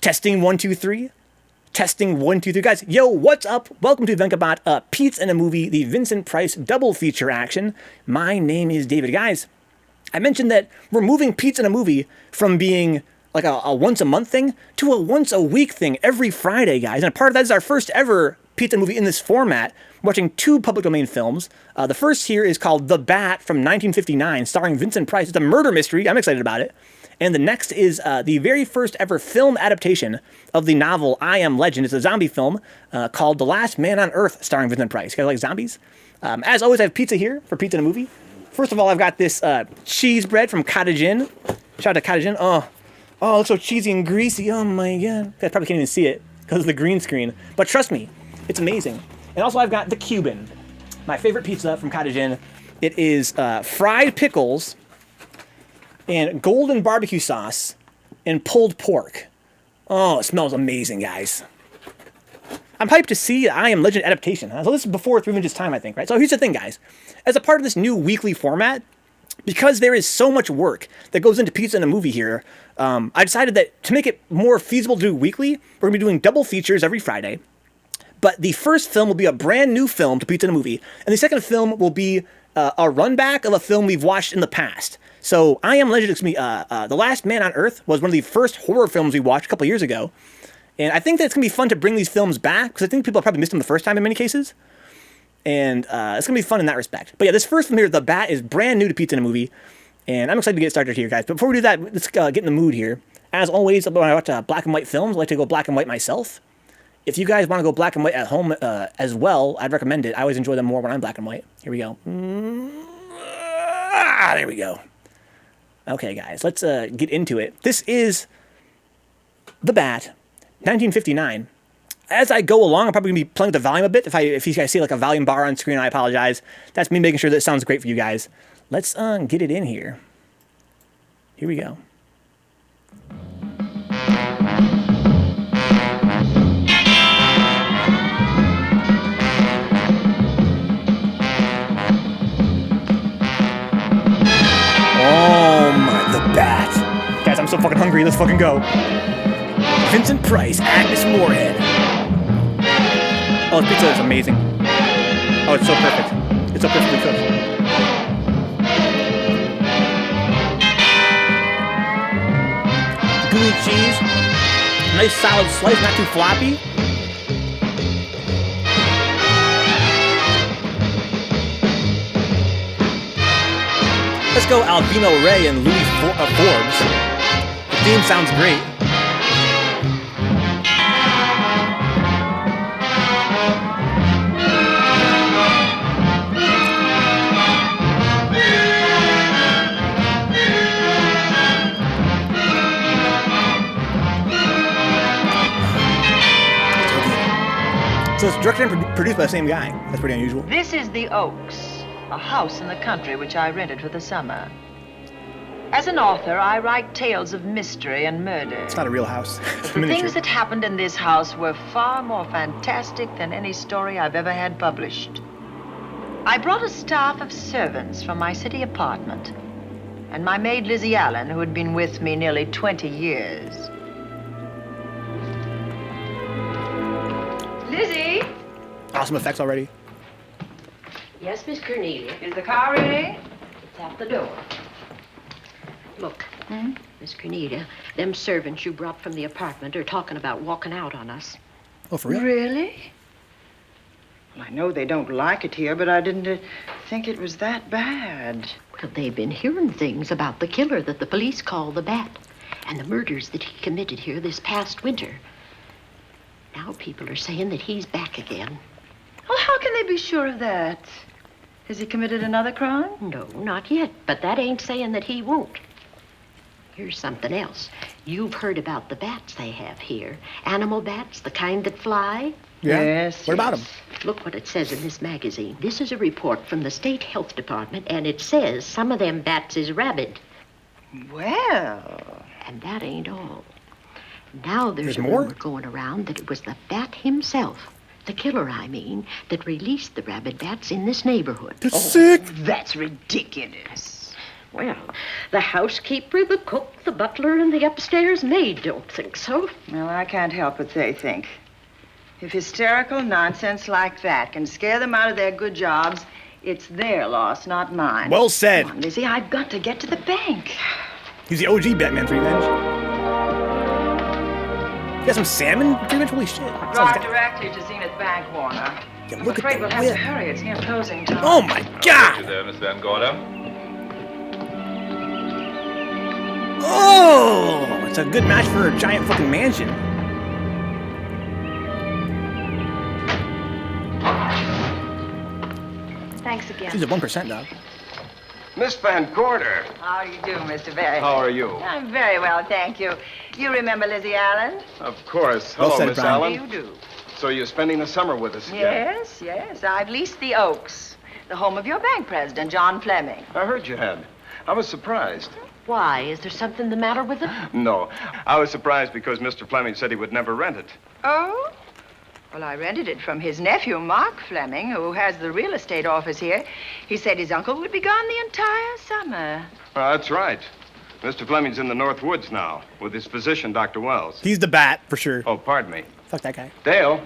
Testing 1, 2, 3. Testing 1, 2, 3. Guys, yo, what's up? Welcome to Vencabot, Pete's in a Movie, the Vincent Price double feature action. My name is David. Guys, I mentioned that we're moving Pete's in a Movie from being like a once a month thing to a once a week thing every Friday, guys. And a part of that is our first ever Pete's in a Movie in this format, watching two public domain films. The first here is called The Bat from 1959, starring Vincent Price. It's a murder mystery. I'm excited about it. And the next is the very first ever film adaptation of the novel I Am Legend. It's a zombie film called The Last Man on Earth, starring Vincent Price. You guys like zombies? As always, I have pizza here for Pizza in a Movie. First of all, I've got this cheese bread from Cottage Inn. Shout out to Cottage Inn. Oh, it looks so cheesy and greasy. Oh my God. I probably can't even see it because of the green screen. But trust me, it's amazing. And also I've got the Cuban, my favorite pizza from Cottage Inn. It is fried pickles and golden barbecue sauce and pulled pork. Oh, it smells amazing, guys. I'm hyped to see I Am Legend adaptation. So this is before 3 Minutes Time, I think, right? So here's the thing, guys. As a part of this new weekly format, because there is so much work that goes into Pizza in a Movie here, I decided that to make it more feasible to do weekly, we're going to be doing double features every Friday. But the first film will be a brand new film to Pizza in a Movie, and the second film will be a run back of a film we've watched in the past. So I Am Legend, The Last Man on Earth was one of the first horror films we watched a couple years ago. And I think that it's going to be fun to bring these films back, because I think people probably missed them the first time in many cases. And it's going to be fun in that respect. But yeah, this first film here, The Bat, is brand new to Pizza in a Movie. And I'm excited to get started here, guys. But before we do that, let's get in the mood here. As always, when I watch black and white films, I like to go black and white myself. If you guys want to go black and white at home as well, I'd recommend it. I always enjoy them more when I'm black and white. Here we go. There we go. Okay, guys, let's get into it. This is The Bat, 1959. As I go along, I'm probably going to be playing with the volume a bit. If you guys see like a volume bar on screen, I apologize. That's me making sure that it sounds great for you guys. Let's get it in here. Here we go. Guys, I'm so fucking hungry. Let's fucking go. Vincent Price, Agnes Moorehead. Oh, the pizza is amazing. Oh, it's so perfect. It's so perfectly cooked. Gooey cheese. Nice solid slice, not too floppy. Let's go Alvino Ray and Louis Forbes. The theme sounds great. So it's directed and produced by the same guy. That's pretty unusual. This is the Oaks, a house in the country which I rented for the summer. As an author, I write tales of mystery and murder. It's not a real house. It's the things that happened in this house were far more fantastic than any story I've ever had published. I brought a staff of servants from my city apartment, and my maid Lizzie Allen, who had been with me nearly 20 years. Lizzie! Awesome effects already. Yes, Miss Cornelia. Is the car ready? It's at the door. Look, Miss Cornelia, them servants you brought from the apartment are talking about walking out on us. Oh, for real? Really? Well, I know they don't like it here, but I didn't think it was that bad. Well, they've been hearing things about the killer that the police call the Bat and the murders that he committed here this past winter. Now people are saying that he's back again. Well, how can they be sure of that? Has he committed another crime? No, not yet, but that ain't saying that he won't. Here's something else. You've heard about the bats they have here. Animal bats, the kind that fly. Yeah? Yes. What about them? Look what it says in this magazine. This is a report from the State Health Department, and it says some of them bats is rabid. Well. And that ain't all. Now there's a more? rumor going around that it was the bat himself, the killer, I mean, that released the rabid bats in this neighborhood. That's sick. That's ridiculous. Well, the housekeeper, the cook, the butler, and the upstairs maid don't think so. Well, I can't help what they think. If hysterical nonsense like that can scare them out of their good jobs, it's their loss, not mine. Well said. Come on, Lizzie, I've got to get to the bank. He's the OG Batman's Revenge. You got some salmon? Revenge? Holy shit. Drive directly to Zenith Bank, Warner. Yeah, I'm look afraid at we'll the have to whip. hurry. It's near closing time. Oh my god! You there, Miss Van Gorder? Oh! It's a good match for a giant fucking mansion. Thanks again. She's at 1%, dog. Miss Van Gorder. How do you do, Mr. Barry? How are you? I'm very well, thank you. You remember Lizzie Allen? Of course. Well Hello, said, Miss Brian. Allen. You do. So you're spending the summer with us again? Yes, yes. I've leased the Oaks, the home of your bank president, John Fleming. I heard you had. I was surprised. Why? Is there something the matter with it? No, I was surprised because Mr. Fleming said he would never rent it. Oh? Well, I rented it from his nephew, Mark Fleming, who has the real estate office here. He said his uncle would be gone the entire summer. That's right. Mr. Fleming's in the North Woods now with his physician, Dr. Wells. He's the bat, for sure. Oh, pardon me. Fuck that guy. Dale,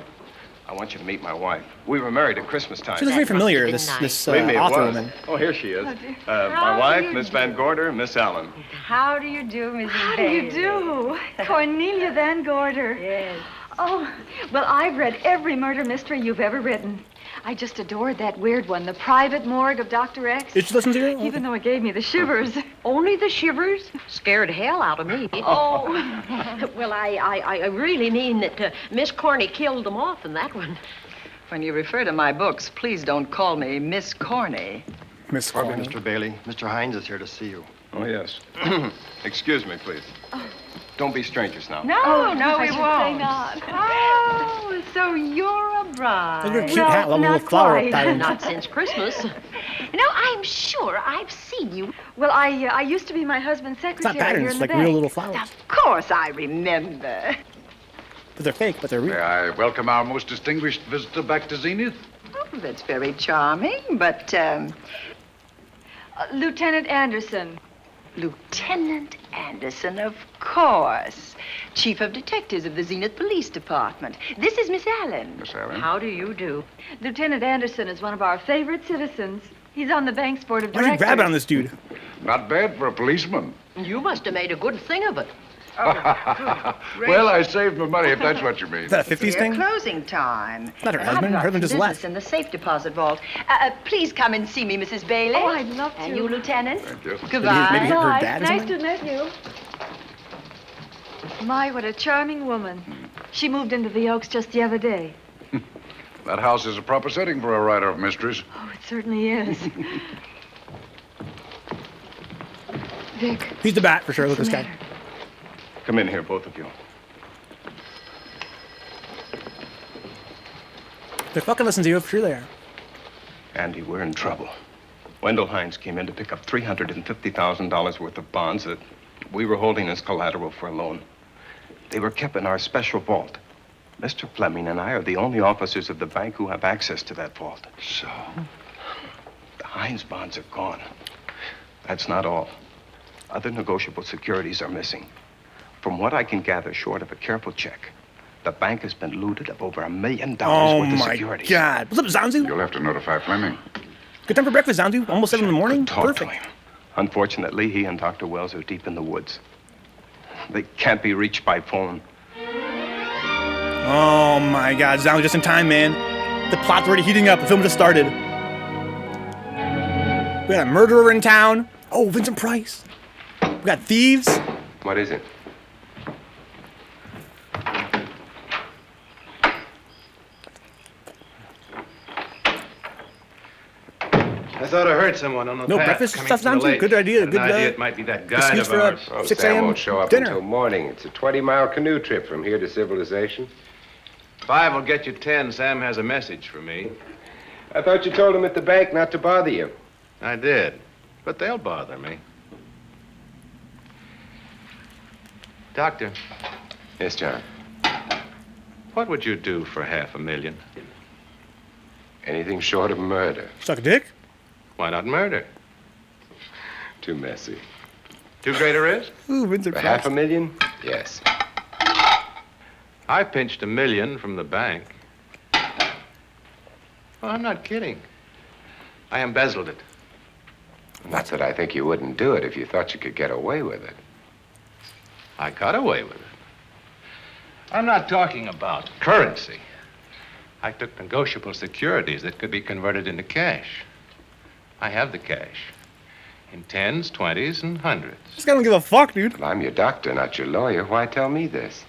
I want you to meet my wife. We were married at Christmas time. She looks very That must familiar, have this, been this Believe me, it author was. woman. Oh, here she is. How My do wife, you Miss do? Van Gorder, Miss Allen. How do you do, Mrs. How do you do? Cornelia Van Gorder. Yes. Oh, well, I've read every murder mystery you've ever written. I just adored that weird one, The Private Morgue of Dr. X. Did you listen to her? Even though it gave me the shivers. Only the shivers? Scared hell out of me. Oh. Well, I really mean that Miss Corney killed them off in that one. When you refer to my books, please don't call me Miss Corney. Miss Pardon me, Cornell. Mr. Bailey. Mr. Hines is here to see you. Oh, yes. Excuse me, please. Don't be strangers now. No, Oh, no, I we should won't. say not. Oh, so you're a bride. Look at her cute Well, hat, little not flower quite. pattern. Not since Christmas. No, I'm sure I've seen you. Well, I used to be my husband's It's not secretary here patterns, in the like bank. real little flowers. Of course I remember. But they're fake, but they're May real. I welcome our most distinguished visitor back to Zenith? Oh, that's very charming, but, Lieutenant Anderson. Lieutenant Anderson, of course. Chief of Detectives of the Zenith Police Department. This is Miss Allen. Miss Allen. How do you do? Lieutenant Anderson is one of our favorite citizens. He's on the bank's board of Why'd you directors. grab it on this dude? Not bad for a policeman. You must have made a good thing of it. Well, I saved my money, if that's what you mean. Is that a 50s It's thing? closing time. Not her I've husband. got Her husband some just business left. in the safe deposit vault. Please come and see me, Mrs. Bailey. Oh, I'd love to. And you, Lieutenant. Thank you. Goodbye. Maybe her Hi, dad or nice something? to meet you. My, what a charming woman. She moved into the Oaks just the other day. That house is a proper setting for a writer of mysteries. Oh, it certainly is. Vic, He's the bat, for sure. Look at this guy. Come in here, both of you. They're fucking listening to you, for sure they are. Andy, we're in trouble. Wendell Hines came in to pick up $350,000 worth of bonds that we were holding as collateral for a loan. They were kept in our special vault. Mr. Fleming and I are the only officers of the bank who have access to that vault. So? The Hines bonds are gone. That's not all. Other negotiable securities are missing. From what I can gather, short of a careful check, the bank has been looted of over $1 million Oh worth of my securities. god. What's up, Zanzu? You'll have to notify Fleming. Good time for breakfast, Zanzu. Almost 7 in the morning. Talk Perfect. to him. Unfortunately, he and Dr. Wells are deep in the woods. They can't be reached by phone. Oh my god, Zanzu, just in time, man. The plot's already heating up. The film just started. We got a murderer in town. Oh, Vincent Price. We got thieves. What is it? I thought I heard someone on the No path breakfast coming stuff from the down to? lake. Good idea, Had good, an idea uh, it might be that guide excuse of for ours. a Oh, 6 Sam a.m. won't show up dinner. until morning. It's a 20-mile canoe trip from here to civilization. 5 will get you 10. Sam has a message for me. I thought you told him at the bank not to bother you. I did, but they'll bother me. Doctor, Yes, John. what would you do for $500,000? Anything short of murder. Suck a dick? Why not murder? Too messy. Too great a risk? Ooh, Vincent For Price. $500,000? Yes. I pinched $1 million from the bank. Well, I'm not kidding. I embezzled it. Not that I think you wouldn't do it if you thought you could get away with it. I got away with it. I'm not talking about currency. I took negotiable securities that could be converted into cash. I have the cash. In 10s, 20s, and 100s. This guy don't give a fuck, dude. Well, I'm your doctor, not your lawyer. Why tell me this?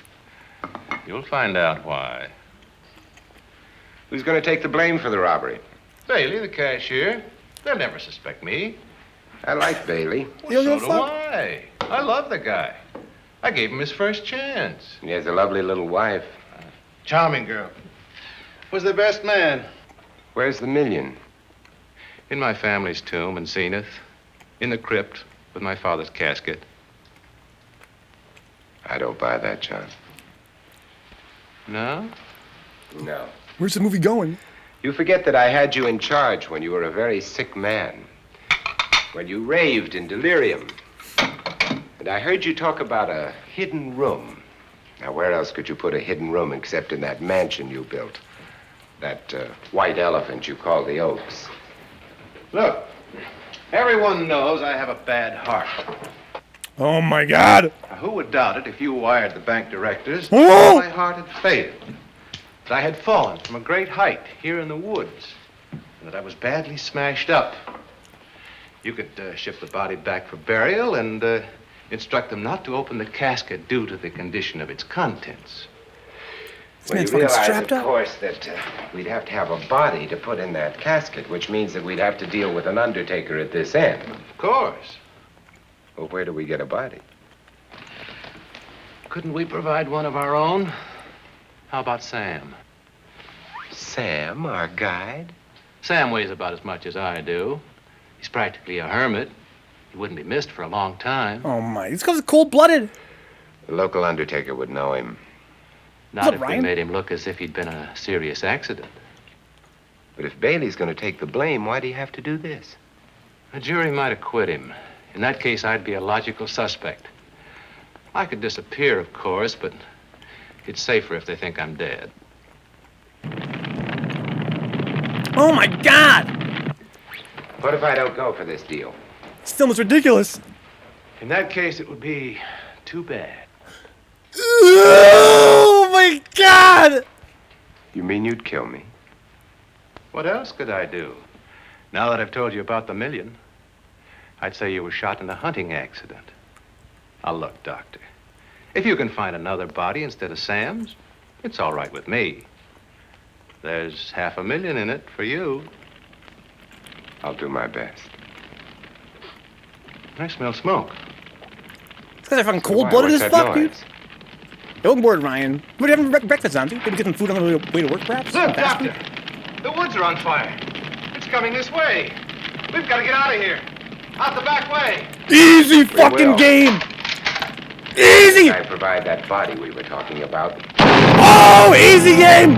You'll find out why. Who's going to take the blame for the robbery? Bailey, the cashier. They'll never suspect me. I like Bailey. You don't So give a do fuck? I. I love the guy. I gave him his first chance. He has a lovely little wife. Charming girl. Was the best man. Where's the $1 million? In my family's tomb in Zenith. In the crypt with my father's casket. I don't buy that, John. No? No. Where's the movie going? You forget that I had you in charge when you were a very sick man. When you raved in delirium. And I heard you talk about a hidden room. Now, where else could you put a hidden room except in that mansion you built? That white elephant you call the Oaks. Look, everyone knows I have a bad heart. Oh my God. Now, who would doubt it if you wired the bank directors? Oh! My heart had failed. That I had fallen from a great height here in the woods. And that I was badly smashed up. You could ship the body back for burial and instruct them not to open the casket due to the condition of its contents. This Well, you man's fucking realize, strapped of up. course, that we'd have to have a body to put in that casket, which means that we'd have to deal with an undertaker at this end. Of course. Well, where do we get a body? Couldn't we provide one of our own? How about Sam? Sam, our guide? Sam weighs about as much as I do. He's practically a hermit. He wouldn't be missed for a long time. Oh my, this guy's cold-blooded. The local undertaker would know him. Not up, if we Ryan? made him look as if he'd been a serious accident. But if Bailey's going to take the blame, why do you have to do this? A jury might acquit him. In that case, I'd be a logical suspect. I could disappear, of course, but it's safer if they think I'm dead. Oh my God. What if I don't go for this deal? This film is ridiculous. In that case, it would be too bad. Oh my God. You mean you'd kill me? What else could I do? Now that I've told you about the $1 million, I'd say you were shot in a hunting accident. Now, look, Doctor, if you can find another body instead of Sam's, it's all right with me. There's $500,000 in it for you. I'll do my best. I smell smoke. These guys are fucking cold-blooded What's as that fuck, dude. noise? Don't bored, Ryan. What are you having breakfast on, dude? Maybe get some food on the way to work, perhaps? Look, Fast food? Doctor, the woods are on fire. It's coming this way. We've got to get out of here. Out the back way. Easy fucking will. game. Easy. I provide that body we were talking about. Oh, easy game.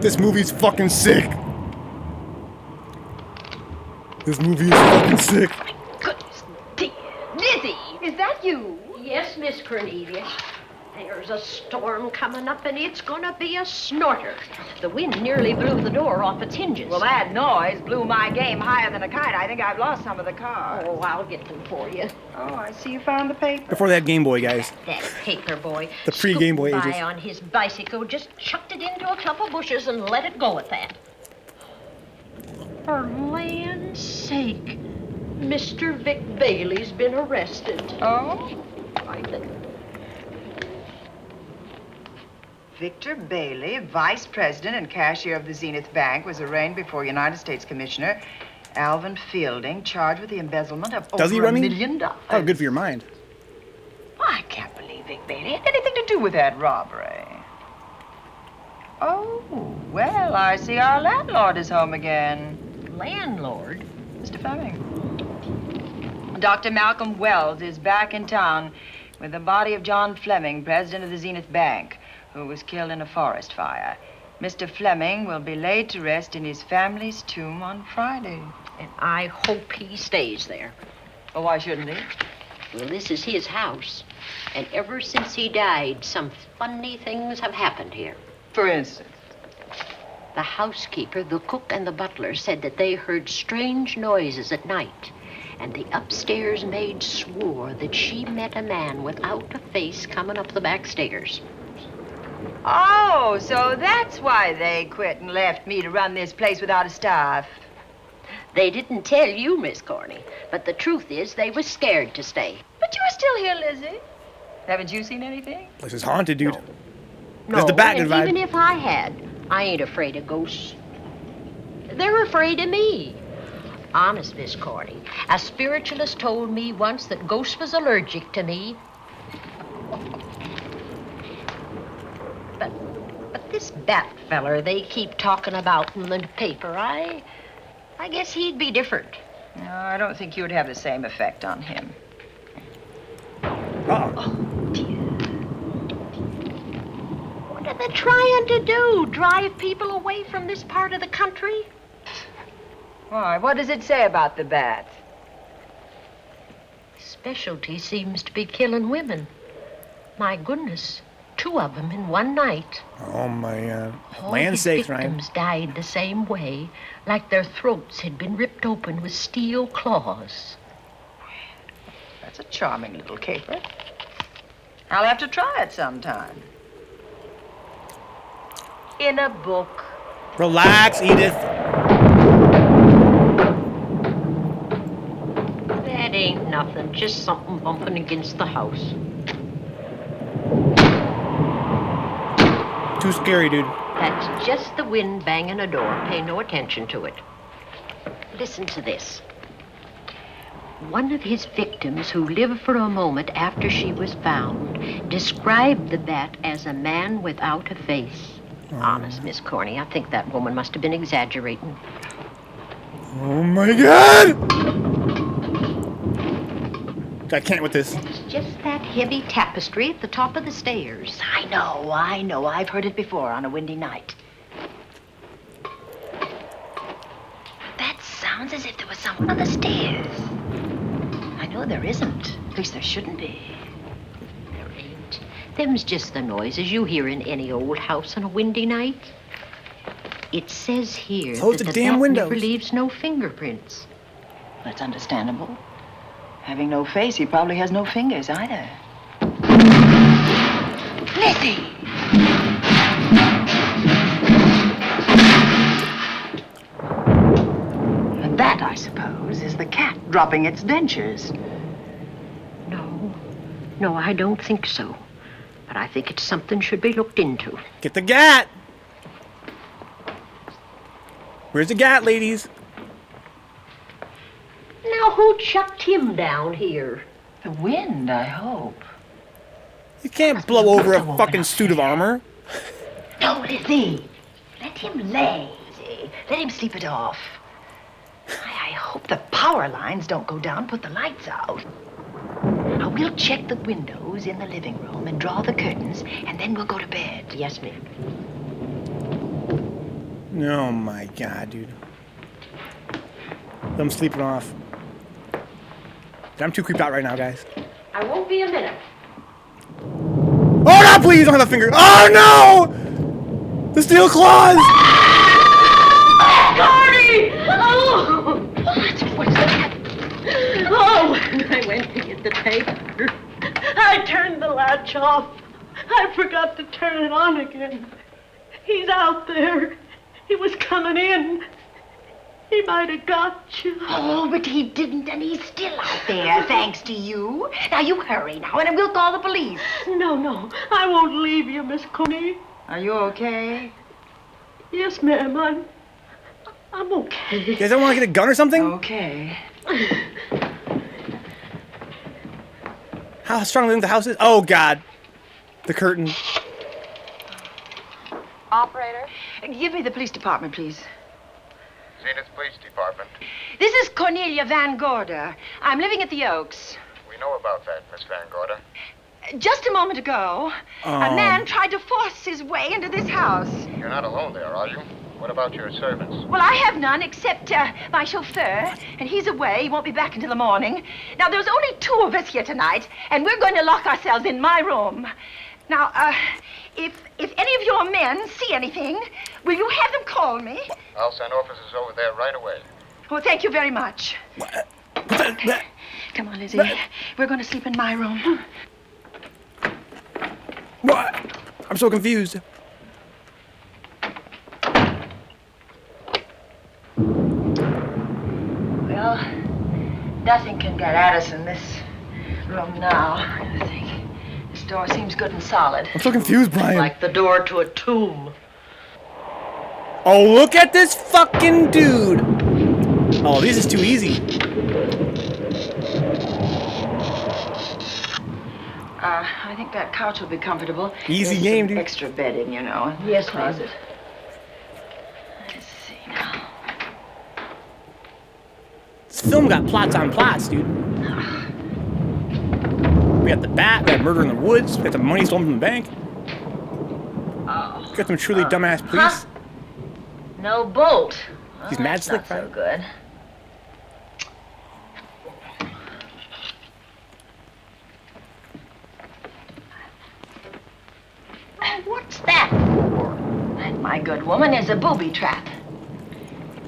This movie's fucking sick. This movie is fucking sick. Goodness, dear. Lizzie, is that you? Yes, Miss Cornelia. There's a storm coming up, and it's gonna be a snorter. The wind nearly blew the door off its hinges. Well, that noise blew my game higher than a kite. I think I've lost some of the cars. Oh, I'll get them for you. Oh, I see you found the paper. Before that Game Boy, guys. That paper boy. The pre-Game Boy scooped by ages. on his bicycle, just chucked it into a clump of bushes and let it go at that. For land's sake, Mr. Vic Bailey's been arrested. Oh? I think. Victor Bailey, vice president and cashier of the Zenith Bank, was arraigned before United States Commissioner Alvin Fielding, charged with the embezzlement of Does he, over $1 Remy? million. Oh, good for your mind. I can't believe Vic Bailey had anything to do with that robbery. Oh, well, I see our landlord is home again. Landlord? Mr. Fleming. Dr. Malcolm Wells is back in town with the body of John Fleming, president of the Zenith Bank, who was killed in a forest fire. Mr. Fleming will be laid to rest in his family's tomb on Friday. And I hope he stays there. Well, why shouldn't he? Well, this is his house. And ever since he died, some funny things have happened here. For instance? The housekeeper, the cook, and the butler said that they heard strange noises at night. And the upstairs maid swore that she met a man without a face coming up the back stairs. Oh, so that's why they quit and left me to run this place without a staff. They didn't tell you, Miss Corney, but the truth is they were scared to stay. But you're still here, Lizzie. Haven't you seen anything? Place is haunted, dude. No, There's the bat and vibe. even if I had, I ain't afraid of ghosts. They're afraid of me. Honest, Miss Corney, a spiritualist told me once that ghosts was allergic to me. But this bat feller they keep talking about in the paper, I guess he'd be different. No, I don't think you would have the same effect on him. Uh-oh. Oh, dear. What are they trying to do? Drive people away from this part of the country? Why, what does it say about the bat? Specialty seems to be killing women. My goodness, 2 of them in one night. Oh, my All land his sakes, Ryan. victims died the same way, like their throats had been ripped open with steel claws. That's a charming little caper. I'll have to try it sometime. In a book. Relax, Edith. That ain't nothing, just something bumping against the house. Too scary, dude. That's just the wind banging a door. Pay no attention to it. Listen to this. One of his victims, who lived for a moment after she was found, described the bat as a man without a face. Honest, Miss Corney, I think that woman must have been exaggerating. Oh, my God! I can't with this. It's just that heavy tapestry at the top of the stairs. I know. I've heard it before on a windy night. That sounds as if there was someone on the stairs. I know there isn't. At least there shouldn't be. There ain't. Them's just the noises you hear in any old house on a windy night. It says here Close that the the damn bat windows. never leaves no fingerprints. That's understandable. Having no face, he probably has no fingers either. Lizzie! And that, I suppose, is the cat dropping its dentures. No, I don't think so. But I think it's something should be looked into. Get the gat! Where's the gat, ladies? Now, who chucked him down here? The wind, I hope. You can't blow over a fucking suit of armor. No, Lizzie. Let him lay. Let him sleep it off. I hope the power lines don't go down, put the lights out. Now, we'll check the windows in the living room and draw the curtains, and then we'll go to bed. Yes, ma'am. Oh my God, dude. I'm sleeping off. I'm too creeped out right now, guys. I won't be a minute. Oh no, please don't have a finger. Oh no! The steel claws! Corny! Oh! What's that? Oh, when I went to get the tape, I turned the latch off. I forgot to turn it on again. He's out there. He was coming in. He might have got you. Oh, but he didn't, and he's still out there, thanks to you. Now, you hurry now, and we'll call the police. No, I won't leave you, Miss Coney. Are you okay? Yes, ma'am, I'm okay. You guys don't want to get a gun or something? Okay. How strong do you think the house is? Oh God. The curtain. Operator? Give me the police department, please. Zenith Police Department. This is Cornelia Van Gorder. I'm living at the Oaks. We know about that, Miss Van Gorder. Just a moment ago, a man tried to force his way into this house. You're not alone there, are you? What about your servants? Well, I have none except my chauffeur, and he's away. He won't be back until the morning. Now, there's only 2 of us here tonight, and we're going to lock ourselves in my room. Now, if any of your men see anything, will you have them call me? I'll send officers over there right away. Oh, thank you very much. Come on, Lizzie. We're going to sleep in my room. What? I'm so confused. Well, nothing can get at us in this room now, I think. This door seems good and solid. I'm so confused, Brian. Like the door to a tomb. Oh, look at this fucking dude. Oh, this is too easy. I think that couch will be comfortable. Easy There's game, some dude. Extra bedding, you know. Yes, Closet. Let's see now. This film got plots on plots, dude. We got the bat, we got murder in the woods, we got the money stolen from the bank. We got some truly dumbass police. Huh? No bolt. He's Oh, mad that's slick, not so right? good. What's that for? That, my good woman, is a booby trap.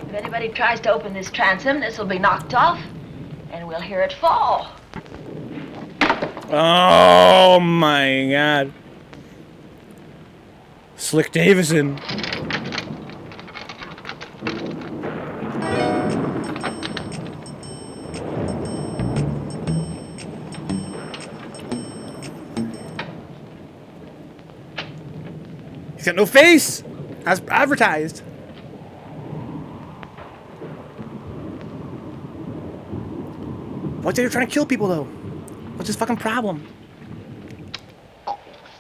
If anybody tries to open this transom, this will be knocked off, and we'll hear it fall. Oh my god. Slick Davison. He's got no face, as advertised. What's they trying to kill people though? What's his fucking problem?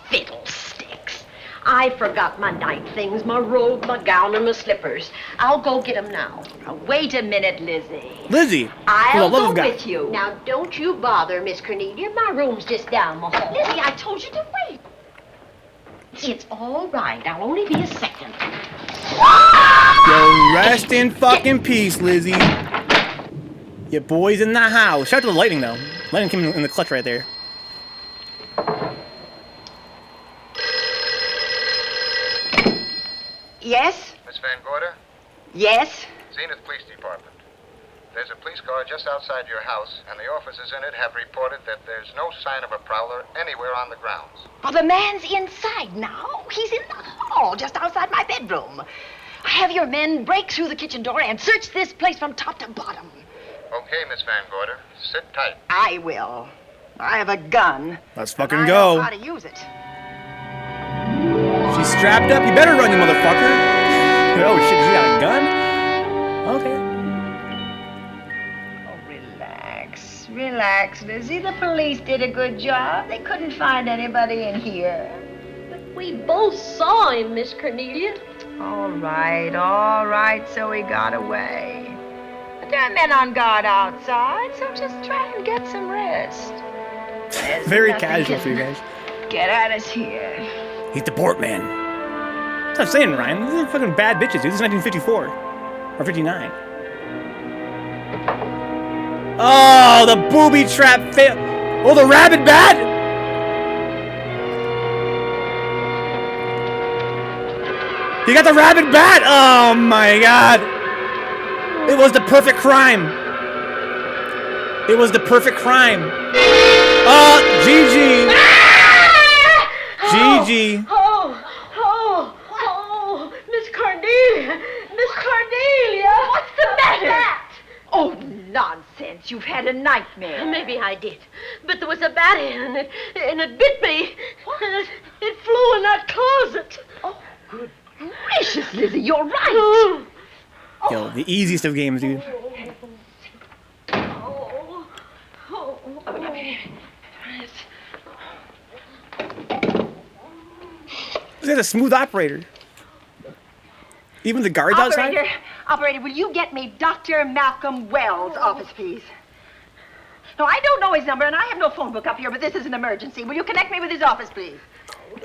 Fiddlesticks. I forgot my night things, my robe, my gown, and my slippers. I'll go get 'em now. Now, wait a minute, Lizzie. Lizzie, for the I'll love go of God. with you. Now, don't you bother, Miss Cornelia. My room's just down the hall. Lizzie, I told you to wait. It's all right. I'll only be a second. Yo, rest in fucking peace, Lizzie. Your boy's in the house. Shout out to the lighting, though. Lighting came in the clutch right there. Yes? Miss Van Gorder? Yes? Zenith Police Department. There's a police car just outside your house, and the officers in it have reported that there's no sign of a prowler anywhere on the grounds. Well, the man's inside now. He's in the hall, just outside my bedroom. Have your men break through the kitchen door and search this place from top to bottom. Okay, Miss Van Gorder. Sit tight. I will. I have a gun. Let's and fucking I go. know how to use it. She's strapped up. You better run, you motherfucker. Oh shit, she got a gun? Okay. Oh, relax. Relax, Lizzie. The police did a good job. They couldn't find anybody in here. But we both saw him, Miss Cornelia. All right, so he got away. But there are men on guard outside, so just try and get some rest. There's Very nothing casual can for you guys. Get at us here. He's the port man. That's what I'm saying, Ryan. These are fucking bad bitches, dude. This is 1954. Or 59. Oh, the booby trap fail. Oh, the rabid bat! He got the rabid bat! Oh my god! It was the perfect crime. It was the perfect crime. Oh, GG. GG. Oh, Miss Cornelia. Miss Cornelia. What's the matter? Oh, nonsense. You've had a nightmare. Maybe I did. But there was a bat in it, and it bit me. And it flew in that closet. Oh, good gracious, Lizzie, you're right. Yo, the easiest of games, dude. This guy's a smooth operator. Even the guards outside? Operator, will you get me Dr. Malcolm Wells' office, please? No, I don't know his number, and I have no phone book up here, but this is an emergency. Will you connect me with his office, please? Oh,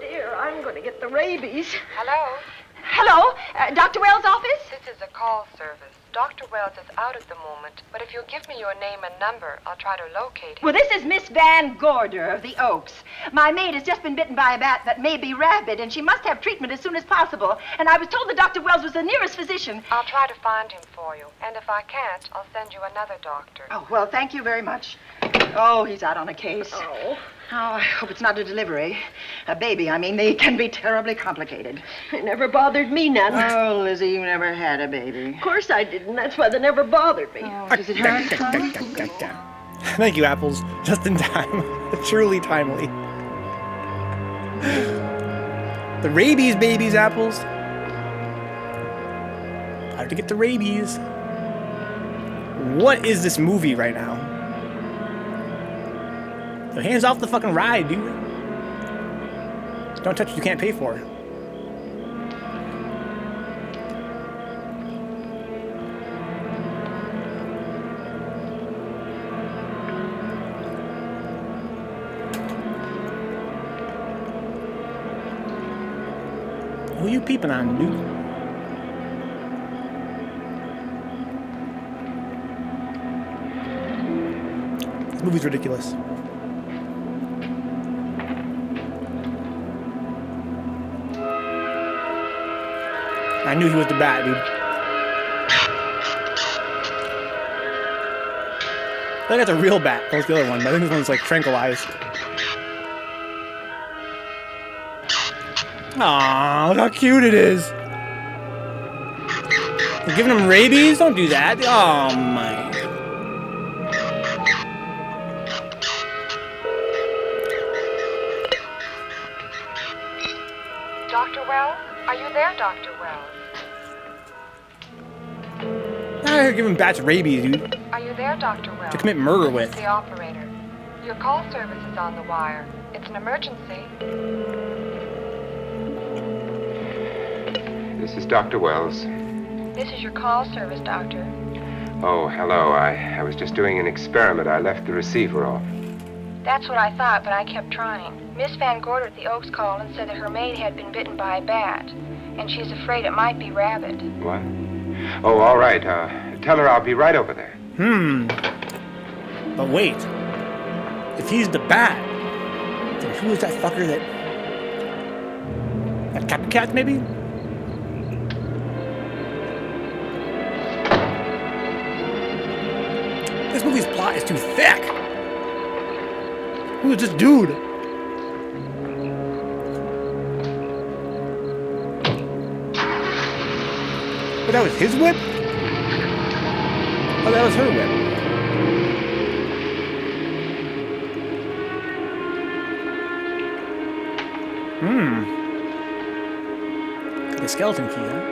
dear, I'm going to get the rabies. Hello? Hello? Dr. Wells' office? This is a call service. Dr. Wells is out at the moment, but if you'll give me your name and number, I'll try to locate him. Well, this is Miss Van Gorder of the Oaks. My maid has just been bitten by a bat that may be rabid, and she must have treatment as soon as possible. And I was told that Dr. Wells was the nearest physician. I'll try to find him for you, and if I can't, I'll send you another doctor. Oh, well, thank you very much. Oh, he's out on a case. Oh. Oh, I hope it's not a delivery. A baby, I mean, they can be terribly complicated. It never bothered me none. Oh, Lizzie, you never had a baby. Of course I didn't. That's why they never bothered me. Oh, does it hurt? Thank you, Apples. Just in time. Truly timely. The rabies, babies, Apples. Hard to get the rabies. What is this movie right now? So hands off the fucking ride, dude. Don't touch what you can't pay for. Who you peeping on, dude? This movie's ridiculous. I knew he was the bat, dude. I think that's a real bat. That was the other one, but I think this one's like tranquilized. Aw, look how cute it is. You're giving him rabies? Don't do that. Oh my. Dr. Wells? Are you there, Dr. Wells? You're giving bats rabies, dude. Are you there, Dr. Wells? To commit murder with. The operator. Your call service is on the wire. It's an emergency. This is Dr. Wells. This is your call service, Doctor. Oh, hello. I was just doing an experiment. I left the receiver off. That's what I thought, but I kept trying. Miss Van Gorder at the Oaks called and said that her maid had been bitten by a bat, and she's afraid it might be rabid. What? Oh, all right. Tell her I'll be right over there. But wait. If he's the bat, then who is that fucker that... That copycat, maybe? This movie's plot is too thick. Who is this dude? But that was his whip? Oh, that was her whip. The skeleton key, huh?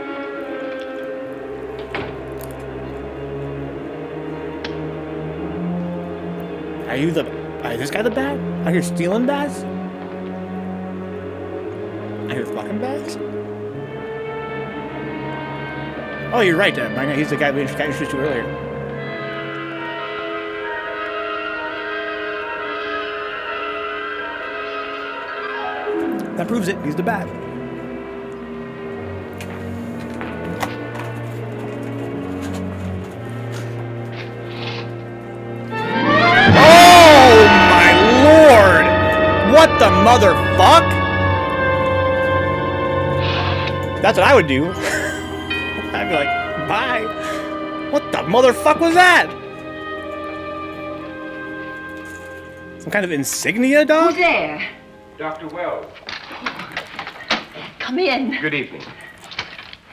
Are you the... Is this guy the bat? Are you stealing bats? Are you fucking bats? Oh, you're right, Dan. He's the guy we got introduced to earlier. That proves it. He's the bat. Oh, my lord! What the motherfuck? That's what I would do. I'd be like, bye. What the motherfuck was that? Some kind of insignia, dog? Who's there? Dr. Wells. Come in. Good evening.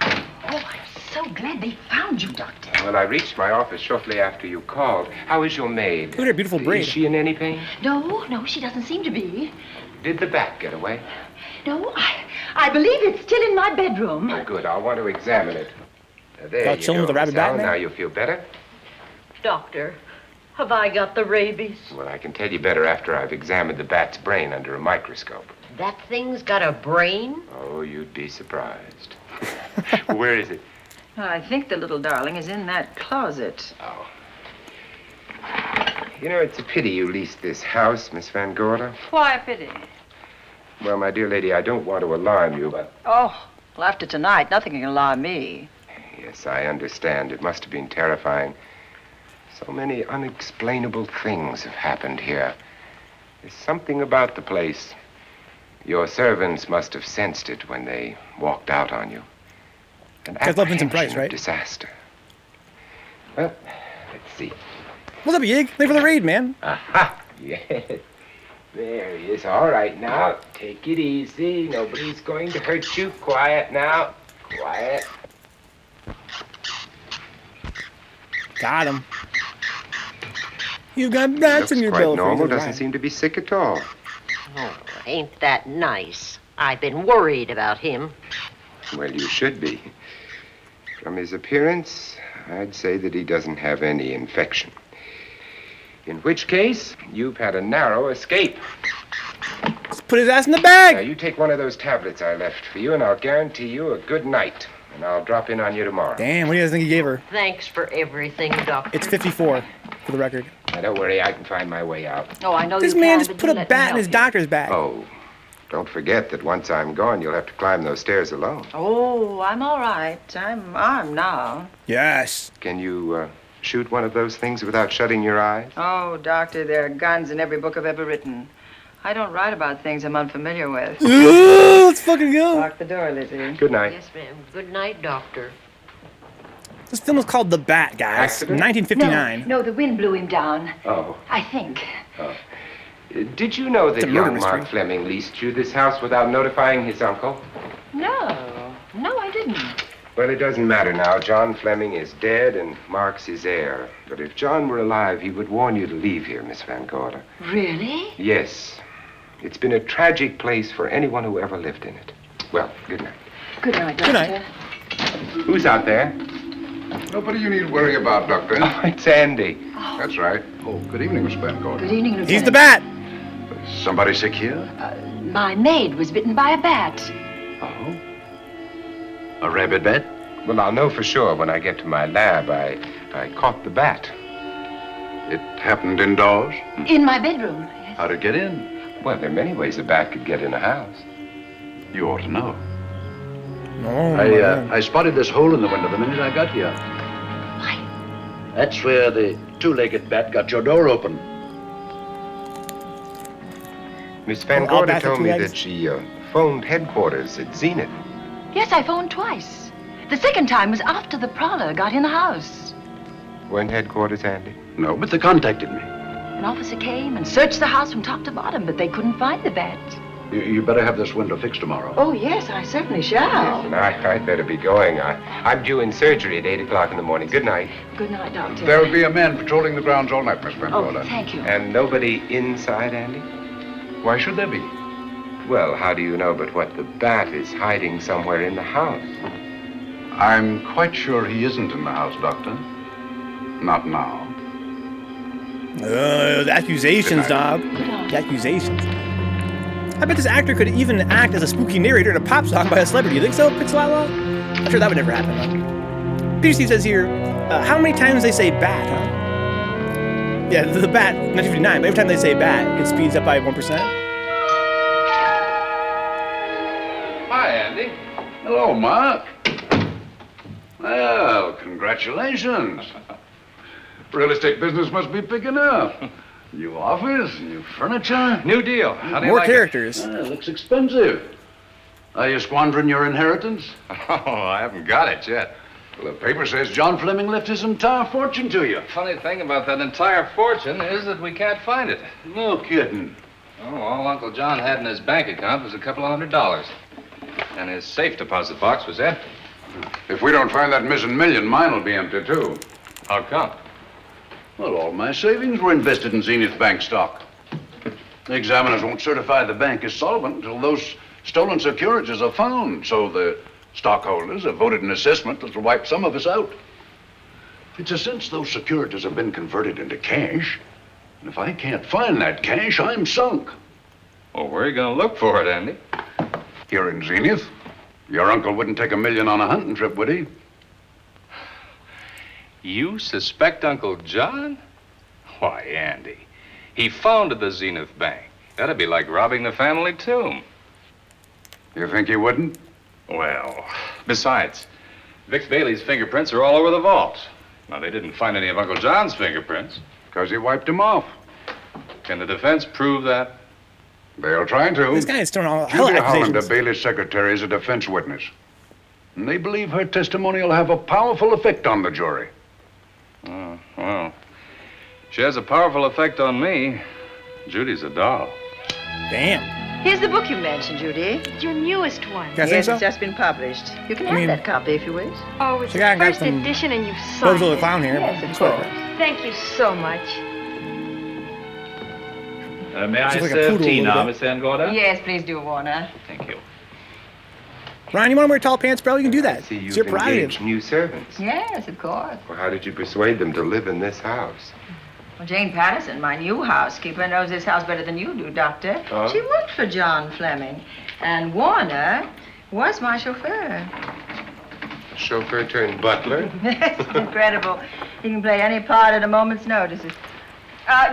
Oh, I'm so glad they found you, Doctor. Well, I reached my office shortly after you called. How is your maid? Look at her beautiful braid. Is she in any pain? No, she doesn't seem to be. Did the bat get away? No, I believe it's still in my bedroom. Oh, good. I'll want to examine it. There Y'all you chilling go, with the rabbit Miss Allen. bat, man? Now you feel better? Doctor, have I got the rabies? Well, I can tell you better after I've examined the bat's brain under a microscope. That thing's got a brain? Oh, you'd be surprised. Where is it? I think the little darling is in that closet. Oh. You know, it's a pity you leased this house, Miss Van Gorder. Why a pity? Well, my dear lady, I don't want to alarm you, but... Oh, well, after tonight, nothing can alarm me. Yes, I understand. It must have been terrifying. So many unexplainable things have happened here. There's something about the place. Your servants must have sensed it when they walked out on you. An guys love Vincent Price, apprehension right? of disaster. Well, let's see. What's up, Yig? Thanks for the raid, man. Aha! Yes. There he is. All right, now, take it easy. Nobody's going to hurt you. Quiet now. Quiet. Got him. You got bats in your Quite belfry. normal. Right. Doesn't seem to be sick at all. Oh, ain't that nice? I've been worried about him. Well, you should be. From his appearance, I'd say that he doesn't have any infection. In which case, you've had a narrow escape. Let's put his ass in the bag. Now, you take one of those tablets I left for you, and I'll guarantee you a good night. And I'll drop in on you tomorrow. Damn, what do you guys think he gave her? Thanks for everything, Doctor. It's 54, for the record. Now, don't worry, I can find my way out. Oh, I know This you man can, just but put you a let me bat in help his you. doctor's bag. Oh, don't forget that once I'm gone, you'll have to climb those stairs alone. Oh, I'm all right. I'm armed now. Yes. Can you shoot one of those things without shutting your eyes? Oh, Doctor, there are guns in every book I've ever written. I don't write about things I'm unfamiliar with. Ooh, let's fucking go. Lock the door, Lizzie. Good night. Yes, ma'am. Good night, Doctor. This film was called The Bat, guys. Accident? 1959. No, the wind blew him down. Oh. I think. Did you know It's that a murder young Mark mystery. Fleming leased you this house without notifying his uncle? No, I didn't. Well, it doesn't matter now. John Fleming is dead and Mark's his heir. But if John were alive, he would warn you to leave here, Miss Van Gorder. Really? Yes. It's been a tragic place for anyone who ever lived in it. Well, good night. Good night, Good Doctor. night. Who's out there? Nobody you need worry about, Doctor. Oh, it's Andy. That's right. Oh, good evening, Miss Van Gorder. Good evening, Lieutenant. He's the bat. Somebody sick here? My maid was bitten by a bat. Oh. A rabid bat? Well, I'll know for sure when I get to my lab. I caught the bat. It happened indoors? In my bedroom. How'd it get in? Well, there are many ways a bat could get in a house. You ought to know. Oh, I spotted this hole in the window the minute I got here. That's where the two-legged bat got your door open. Miss Van All Gorder bats have told two me legs? that she phoned headquarters at Zenith. Yes, I phoned twice. The second time was after the prowler got in the house. Weren't headquarters, Andy? No, but they contacted me. An officer came and searched the house from top to bottom, but they couldn't find the bat. You better have this window fixed tomorrow. Oh, yes, I certainly shall. And I'd better be going. I'm due in surgery at 8 o'clock in the morning. Good night. Good night, Doctor. There'll be a man patrolling the grounds all night, Miss Van Oh, Gorder. thank you. And nobody inside, Andy? Why should there be? Well, how do you know but what the bat is hiding somewhere in the house? I'm quite sure he isn't in the house, Doctor. Not now. The accusations, dog. The accusations. I bet this actor could even act as a spooky narrator in a pop song by a celebrity. You think so, Pixelala? I'm sure that would never happen, huh? Peter Steve says here, how many times they say bat, huh? Yeah, the bat, 1959, but every time they say bat, it speeds up by 1%. Hi, Andy. Hello, Mark. Well, congratulations. Real estate business must be picking up. New office, new furniture. New deal. How do you More like characters. Looks expensive. Are you squandering your inheritance? it? Oh, I haven't got it yet. Well, the paper says John Fleming left his entire fortune to you. Funny thing about that entire fortune is that we can't find it. No kidding. Oh, all Uncle John had in his bank account was a couple of $100. And his safe deposit box was empty. if we don't find that missing million, mine will be empty, too. How come? Well, all my savings were invested in Zenith Bank stock. The examiners won't certify the bank as solvent until those stolen securities are found. So the stockholders have voted an assessment that will wipe some of us out. It's a since those securities have been converted into cash. And if I can't find that cash, I'm sunk. Well, where are you going to look for it, Andy? Here in Zenith. Your uncle wouldn't take $1 million on a hunting trip, would he? You suspect Uncle John? Why, Andy, he founded the Zenith Bank. That'd be like robbing the family tomb. You think he wouldn't? Well, besides, Vic Bailey's fingerprints are all over the vault. Now, they didn't find any of Uncle John's fingerprints. Because he wiped them off. Can the defense prove that? They'll try to. This guy is throwing all hell Julia Hollander, accusations. Bailey's secretary, is a defense witness. And they believe her testimony will have a powerful effect on the jury. Oh, well. She has a powerful effect on me. Judy's a doll. Damn. Here's the book you mentioned, Judy. Your newest one. You guys think Yes, so? it's just been published. You can have that copy if you wish. Oh, it's So the I got first some edition and you've signed Bozo the it. Clown here. Yes, but of it's whatever. course. Thank you so much. May I She's like a serve poodle tea a now, little Miss Van Gorder? Yes, please do, Warner. Thank you. Ryan, you want to wear tall pants, bro? You can do that. See, It's you've your prerogative. engaged new servants. Yes, of course. Well, how did you persuade them to live in this house? Well, Jane Patterson, my new housekeeper, knows this house better than you do, Doctor. Oh? She worked for John Fleming. And Warner was my chauffeur. Chauffeur turned butler? It's incredible. He can play any part at a moment's notice.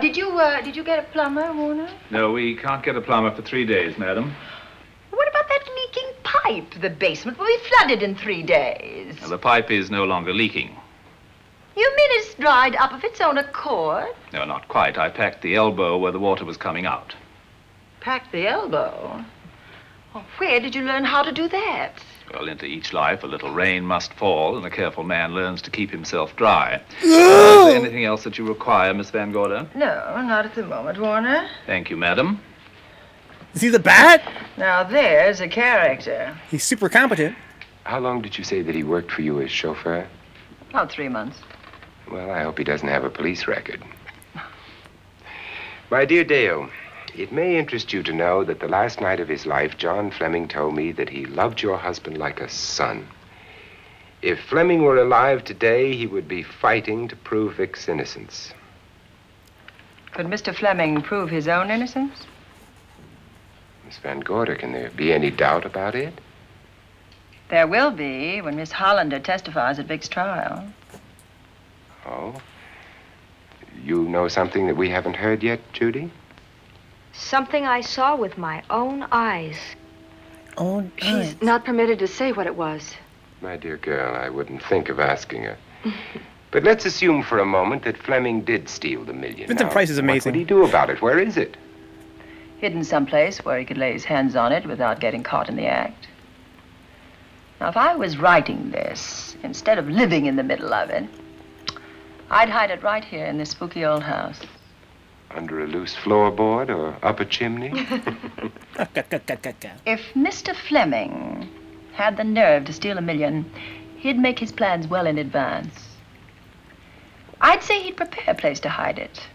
Did you get a plumber, Warner? No, we can't get a plumber for 3 days, madam. What about that leaking pipe? The basement will be flooded in 3 days. The pipe is no longer leaking. You mean it's dried up of its own accord? No, not quite. I packed the elbow where the water was coming out. Packed the elbow? Well, where did you learn how to do that? Well, into each life, a little rain must fall, and a careful man learns to keep himself dry. Is there anything else that you require, Miss Van Gorder? No, not at the moment, Warner. Thank you, madam. Is he the bat? Now there's a character. He's super competent. How long did you say that he worked for you as chauffeur? About 3 months. Well, I hope he doesn't have a police record. My dear Dale, it may interest you to know that the last night of his life, John Fleming told me that he loved your husband like a son. If Fleming were alive today, he would be fighting to prove Vic's innocence. Could Mr. Fleming prove his own innocence? Miss Van Gorder, can there be any doubt about it? There will be when Miss Hollander testifies at Vic's trial. Oh? You know something that we haven't heard yet, Judy? Something I saw with my own eyes. Oh, She's not permitted to say what it was. My dear girl, I wouldn't think of asking her. But let's assume for a moment that Fleming did steal the $1 million. Vincent Price is amazing. What would he do about it? Where is it? Hidden someplace where he could lay his hands on it without getting caught in the act. Now, if I was writing this, instead of living in the middle of it, I'd hide it right here in this spooky old house. Under a loose floorboard or up a chimney? If Mr. Fleming had the nerve to steal $1 million, he'd make his plans well in advance. I'd say he'd prepare a place to hide it.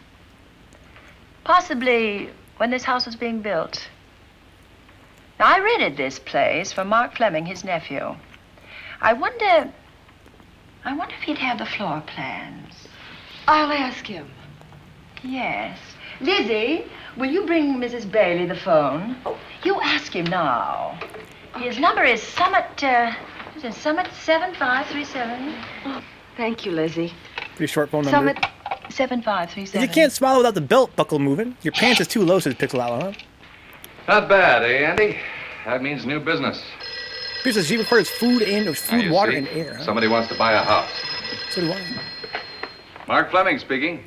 Possibly when this house was being built. Now, I rented this place for Mark Fleming, his nephew. I wonder if he'd have the floor plans. I'll ask him. Yes. Lizzie, will you bring Mrs. Bailey the phone? Oh, you ask him now. Okay. His number is Summit 7537. Oh, thank you, Lizzie. Pretty short phone number. Summit 7537. You can't swallow without the belt buckle moving. Your pants is too low, says Pixel Outlaw. Not bad, eh, Andy? That means new business. Pierce says she requires food, Now, food, you water, see, and air. Huh? Somebody wants to buy a house. So do I. Mark Fleming speaking.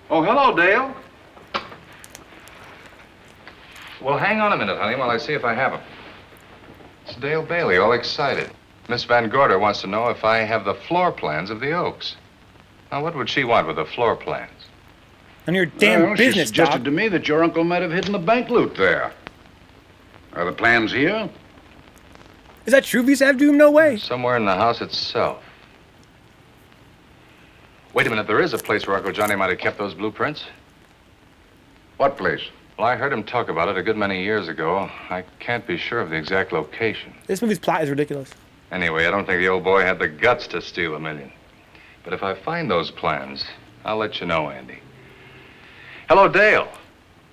Oh, hello, Dale. Well, hang on a minute, honey, while I see if I have him. It's Dale Bailey, all excited. Miss Van Gorder wants to know if I have the floor plans of the Oaks. Now, what would she want with the floor plans? And your damn She business, suggested Doc. to me that your uncle might have hidden the bank loot there. Are the plans here? Is that true, Visa Doom? No way. Somewhere in the house itself. Wait a minute, there is a place where Uncle Johnny might have kept those blueprints. What place? Well, I heard him talk about it a good many years ago. I can't be sure of the exact location. This movie's plot is ridiculous. Anyway, I don't think the old boy had the guts to steal $1 million. But if I find those plans, I'll let you know, Andy. Hello, Dale.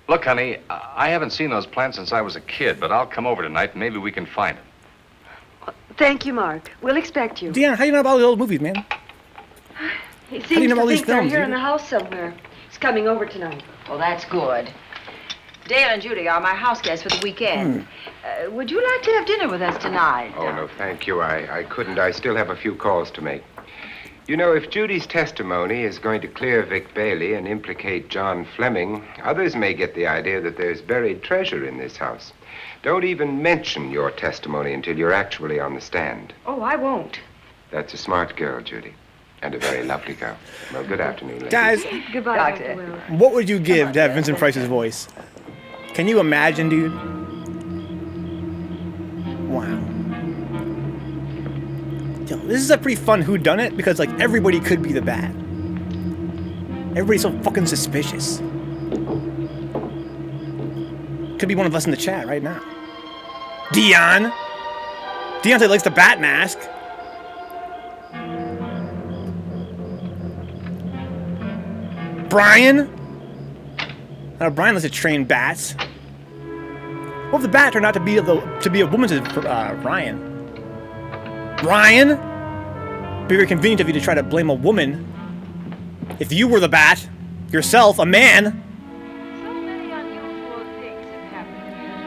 Look, honey, I haven't seen those plans since I was a kid, but I'll come over tonight and maybe we can find them. Thank you, Mark. We'll expect you. Deanna, how do you know about all the old movies, man? He do you know seems all to these think they're films, here in Judy? the house somewhere. He's coming over tonight. Well, that's good. Dale and Judy are my house guests for the weekend. Would you like to have dinner with us tonight? Oh, no, thank you. I couldn't. I still have a few calls to make. You know, if Judy's testimony is going to clear Vic Bailey and implicate John Fleming, others may get the idea that there's buried treasure in this house. Don't even mention your testimony until you're actually on the stand. Oh, I won't. That's a smart girl, Judy. And a very lovely girl. Well, good afternoon, ladies. Guys, Goodbye, Doctor. Dr. Wells. what would you give to have Vincent Price's voice? Can you imagine, dude? Wow. Yo, this is a pretty fun whodunit because, like, everybody could be the bad. Everybody's so fucking suspicious. Could be one of us in the chat right now. Dion! Dion likes the bat mask. Brian? Brian likes to train bats. What if the bat turned out to be a woman to Ryan? Ryan? Be very convenient of you to try to blame a woman. If you were the bat, yourself, a man. So many unusual things have happened here.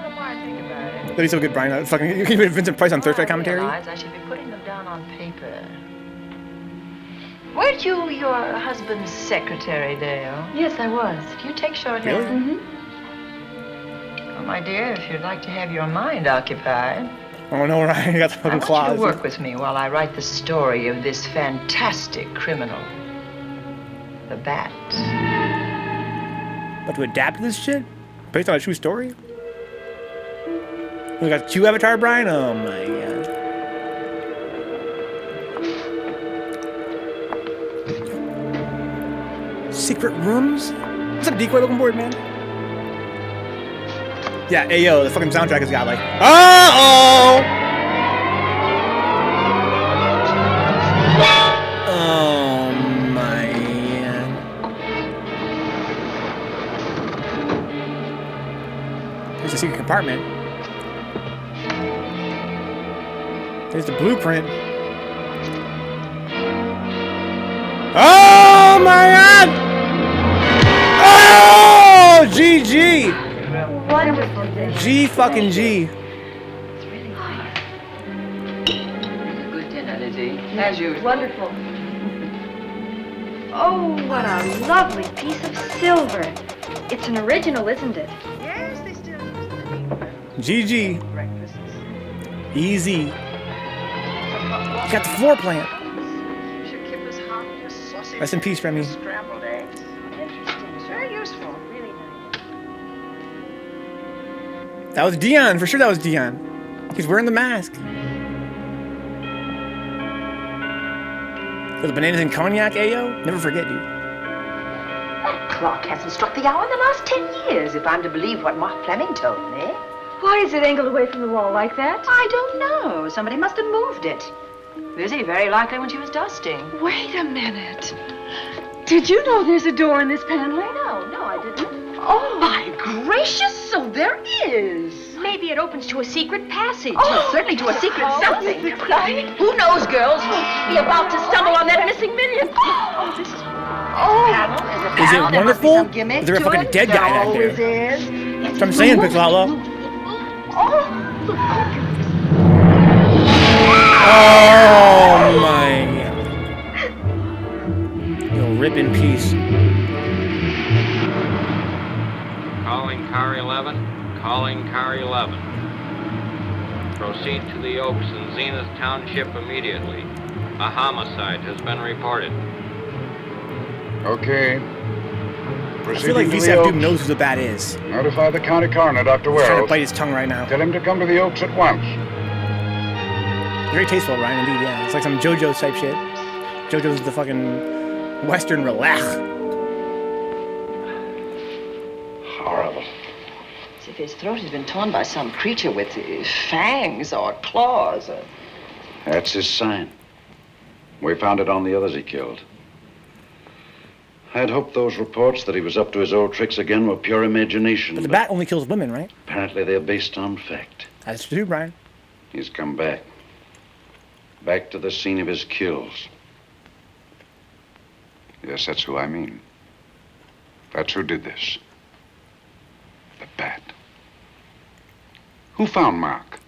The more I think about it, That'd be so good, Brian. Fucking, you can put Vincent Price on Thursday commentary. I should be putting them down on paper. Weren't you your husband's secretary, Dale? Yes, I was. Do you take shorthand? Really? Mm-hmm. Well, my dear, if you'd like to have your mind occupied, Oh no, Ryan, you got the I fucking want claws. you to work with me while I write the story of this fantastic criminal, the Bat. About to adapt this shit? Based on a true story? We got 2 Avatar, Brian? Oh my god. Secret rooms? What's up, Decoy? Welcome aboard, man. Yeah, ayo, the fucking soundtrack has got like, uh-oh! Oh, man. There's a secret compartment. There's the blueprint. Oh, my God! Oh, GG! Wonderful day. G fucking G. Good dinner, Lizzie, as usual. Wonderful. Oh, what a lovely piece of silver. It's an original, isn't it? Yes, they still use them. GG. Breakfasts. Easy. Got the floor plan. Should keep us hot, just sausage. Rest in peace, Remy. Scrambled eggs. Interesting. It's very useful. Really nice. That was Dion. For sure that was Dion. He's wearing the mask. For the bananas and cognac, ayo? Never forget, dude. That clock hasn't struck the hour in the last 10 years, if I'm to believe what Mark Fleming told me. Why is it angled away from the wall like that? I don't know. Somebody must have moved it. Lizzie, very likely when she was dusting. Wait a minute. Did you know there's a door in this paneling? No, I didn't. Oh, my gracious, so there is. Maybe it opens to a secret passage. Oh, certainly to a secret something. Exciting. Who knows, girls? We'll be about to stumble on that missing million. Oh, this is... Panel is a Is it panel. There must be wonderful? some gimmick Is there a to fucking it. dead guy There back there? always is. That's what I'm saying, Pixel Outlaw. Oh my. You'll rip in peace. Calling car 11. Calling car 11. Proceed to the Oaks in Zenith Township immediately. A homicide has been reported. Okay. I Proceeding feel like to the VCF Doom Oaks. knows who the bat is. Notify the county coroner, Dr. He's trying to Wells. bite his tongue right now. Tell him to come to the Oaks at once. Very tasteful, Ryan, indeed, yeah. It's like some JoJo's type shit. JoJo's the fucking Western relax. Horrible. As if his throat has been torn by some creature with fangs or claws. That's his sign. We found it on the others he killed. I'd hoped those reports that he was up to his old tricks again were pure imagination. But the bat only kills women, right? Apparently they're based on fact. That's true, Brian. He's come back. Back to the scene of his kills. Yes, that's who I mean. That's who did this. The bat. Who found Mark?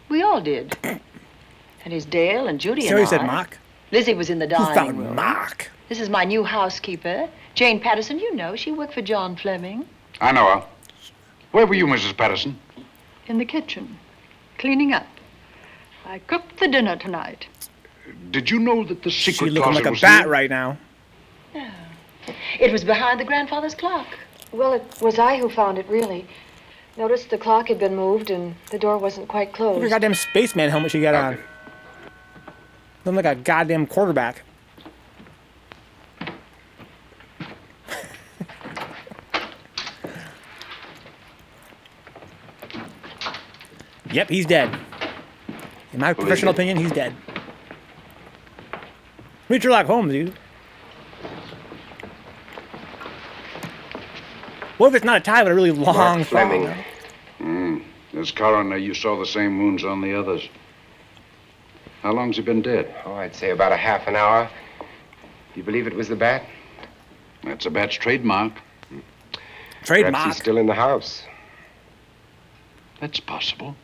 We all did. And his Dale and Judy So and he I. said Mark? Lizzie was in the Who dining found room. Mark? This is my new housekeeper, Jane Patterson. You know, she worked for John Fleming. I know her. Where were you, Mrs. Patterson? In the kitchen, cleaning up. I cooked the dinner tonight. Did you know that the secret She's looking closet like a was bat here? right now. It was behind the grandfather's clock. Well, it was I who found it, really. Noticed the clock had been moved and the door wasn't quite Look at closed. her goddamn spaceman helmet she got on. Looking like a goddamn quarterback. Yep, he's dead. In my professional opinion, he's dead. Meet Sherlock Holmes, dude. What if it's not a tie, but a really long Fleming. As coroner, you saw the same wounds on the others. How long's he been dead? Oh, I'd say about a half an hour. You believe it was the bat? That's a bat's trademark. Perhaps he's still in the house. That's possible.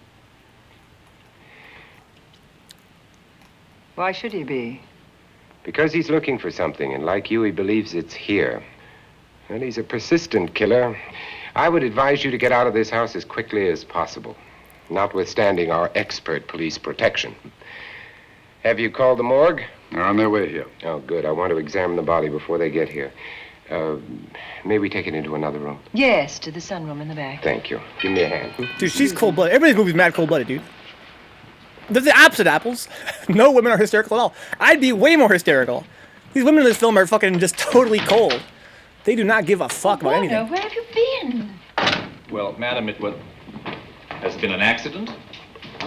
Why should he be? Because he's looking for something, and like you, he believes it's here. And he's a persistent killer. I would advise you to get out of this house as quickly as possible, notwithstanding our expert police protection. Have you called the morgue? They're on their way here. Oh, good. I want to examine the body before they get here. May we take it into another room? Yes, to the sunroom in the back. Thank you. Give me a hand. Dude, she's cold-blooded. Everybody's movie's mad cold-blooded, dude. They're the opposite apples. No women are hysterical at all. I'd be way more hysterical. These women in this film are fucking just totally cold. They do not give a fuck about anything. Where have you been? Well, madam, it was... Has it been an accident?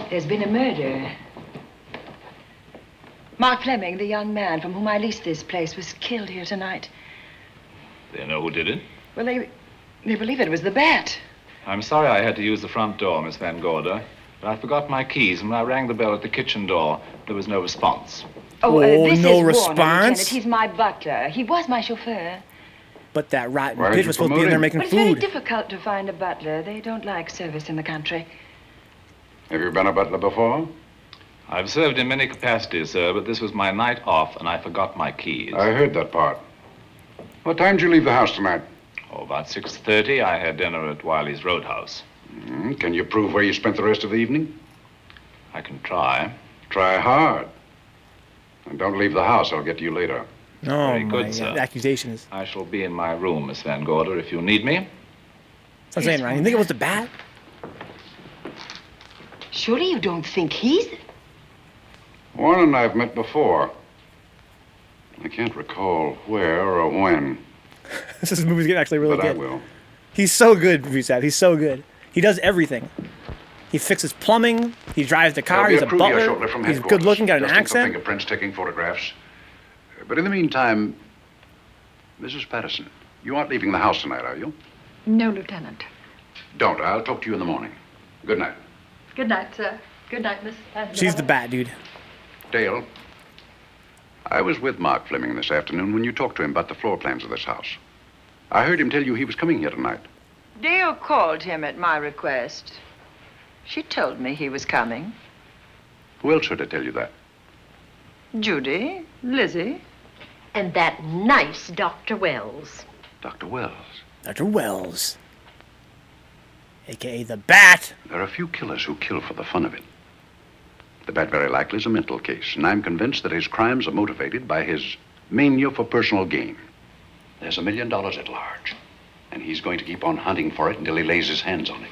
There's been a murder. Mark Fleming, the young man from whom I leased this place, was killed here tonight. They know who did it? Well, they believe it was the bat. I'm sorry I had to use the front door, Miss Van Gorder, but I forgot my keys, and when I rang the bell at the kitchen door, there was no response. This no is response? Warner, Lieutenant. He's my butler. He was my chauffeur. But that rotten Why bitch did you was supposed to be promote in there him? making But it's very food. difficult to find a butler. They don't like service in the country. Have you been a butler before? I've served in many capacities, sir, but this was my night off, and I forgot my keys. I heard that part. What time did you leave the house tonight? Oh, about 6:30, I had dinner at Wiley's Roadhouse. Can you prove where you spent the rest of the evening? I can try. Try hard. And don't leave the house. I'll get to you later. Oh, Very good, my sir. accusations. I shall be in my room, Miss Van Gorder, if you need me. That's what I'm saying, Ryan. You think it was the bat? Surely you don't think he's... Warren and I have met before. I can't recall where or when, This movie's getting actually really but I good. will. He's so good, Vincent. He's so good. He does everything. He fixes plumbing. He drives the car. There'll be He's a a crew here butler. shortly from He's headquarters, good looking, got an testing for accent. fingerprints, taking photographs. But in the meantime, Mrs. Patterson, you aren't leaving the house tonight, are you? No, Lieutenant. Don't. I'll talk to you in the morning. Good night. Good night, sir. Good night, Miss. She's the bat, dude. Dale, I was with Mark Fleming this afternoon when you talked to him about the floor plans of this house. I heard him tell you he was coming here tonight. Dale called him at my request. She told me he was coming. Who else heard her tell you that? Judy, Lizzie. And that nice Dr. Wells. Dr. Wells. Dr. Wells. A.K.A. the bat. There are few killers who kill for the fun of it. The bat very likely is a mental case, and I'm convinced that his crimes are motivated by his mania for personal gain. There's $1 million at large, and he's going to keep on hunting for it until he lays his hands on it.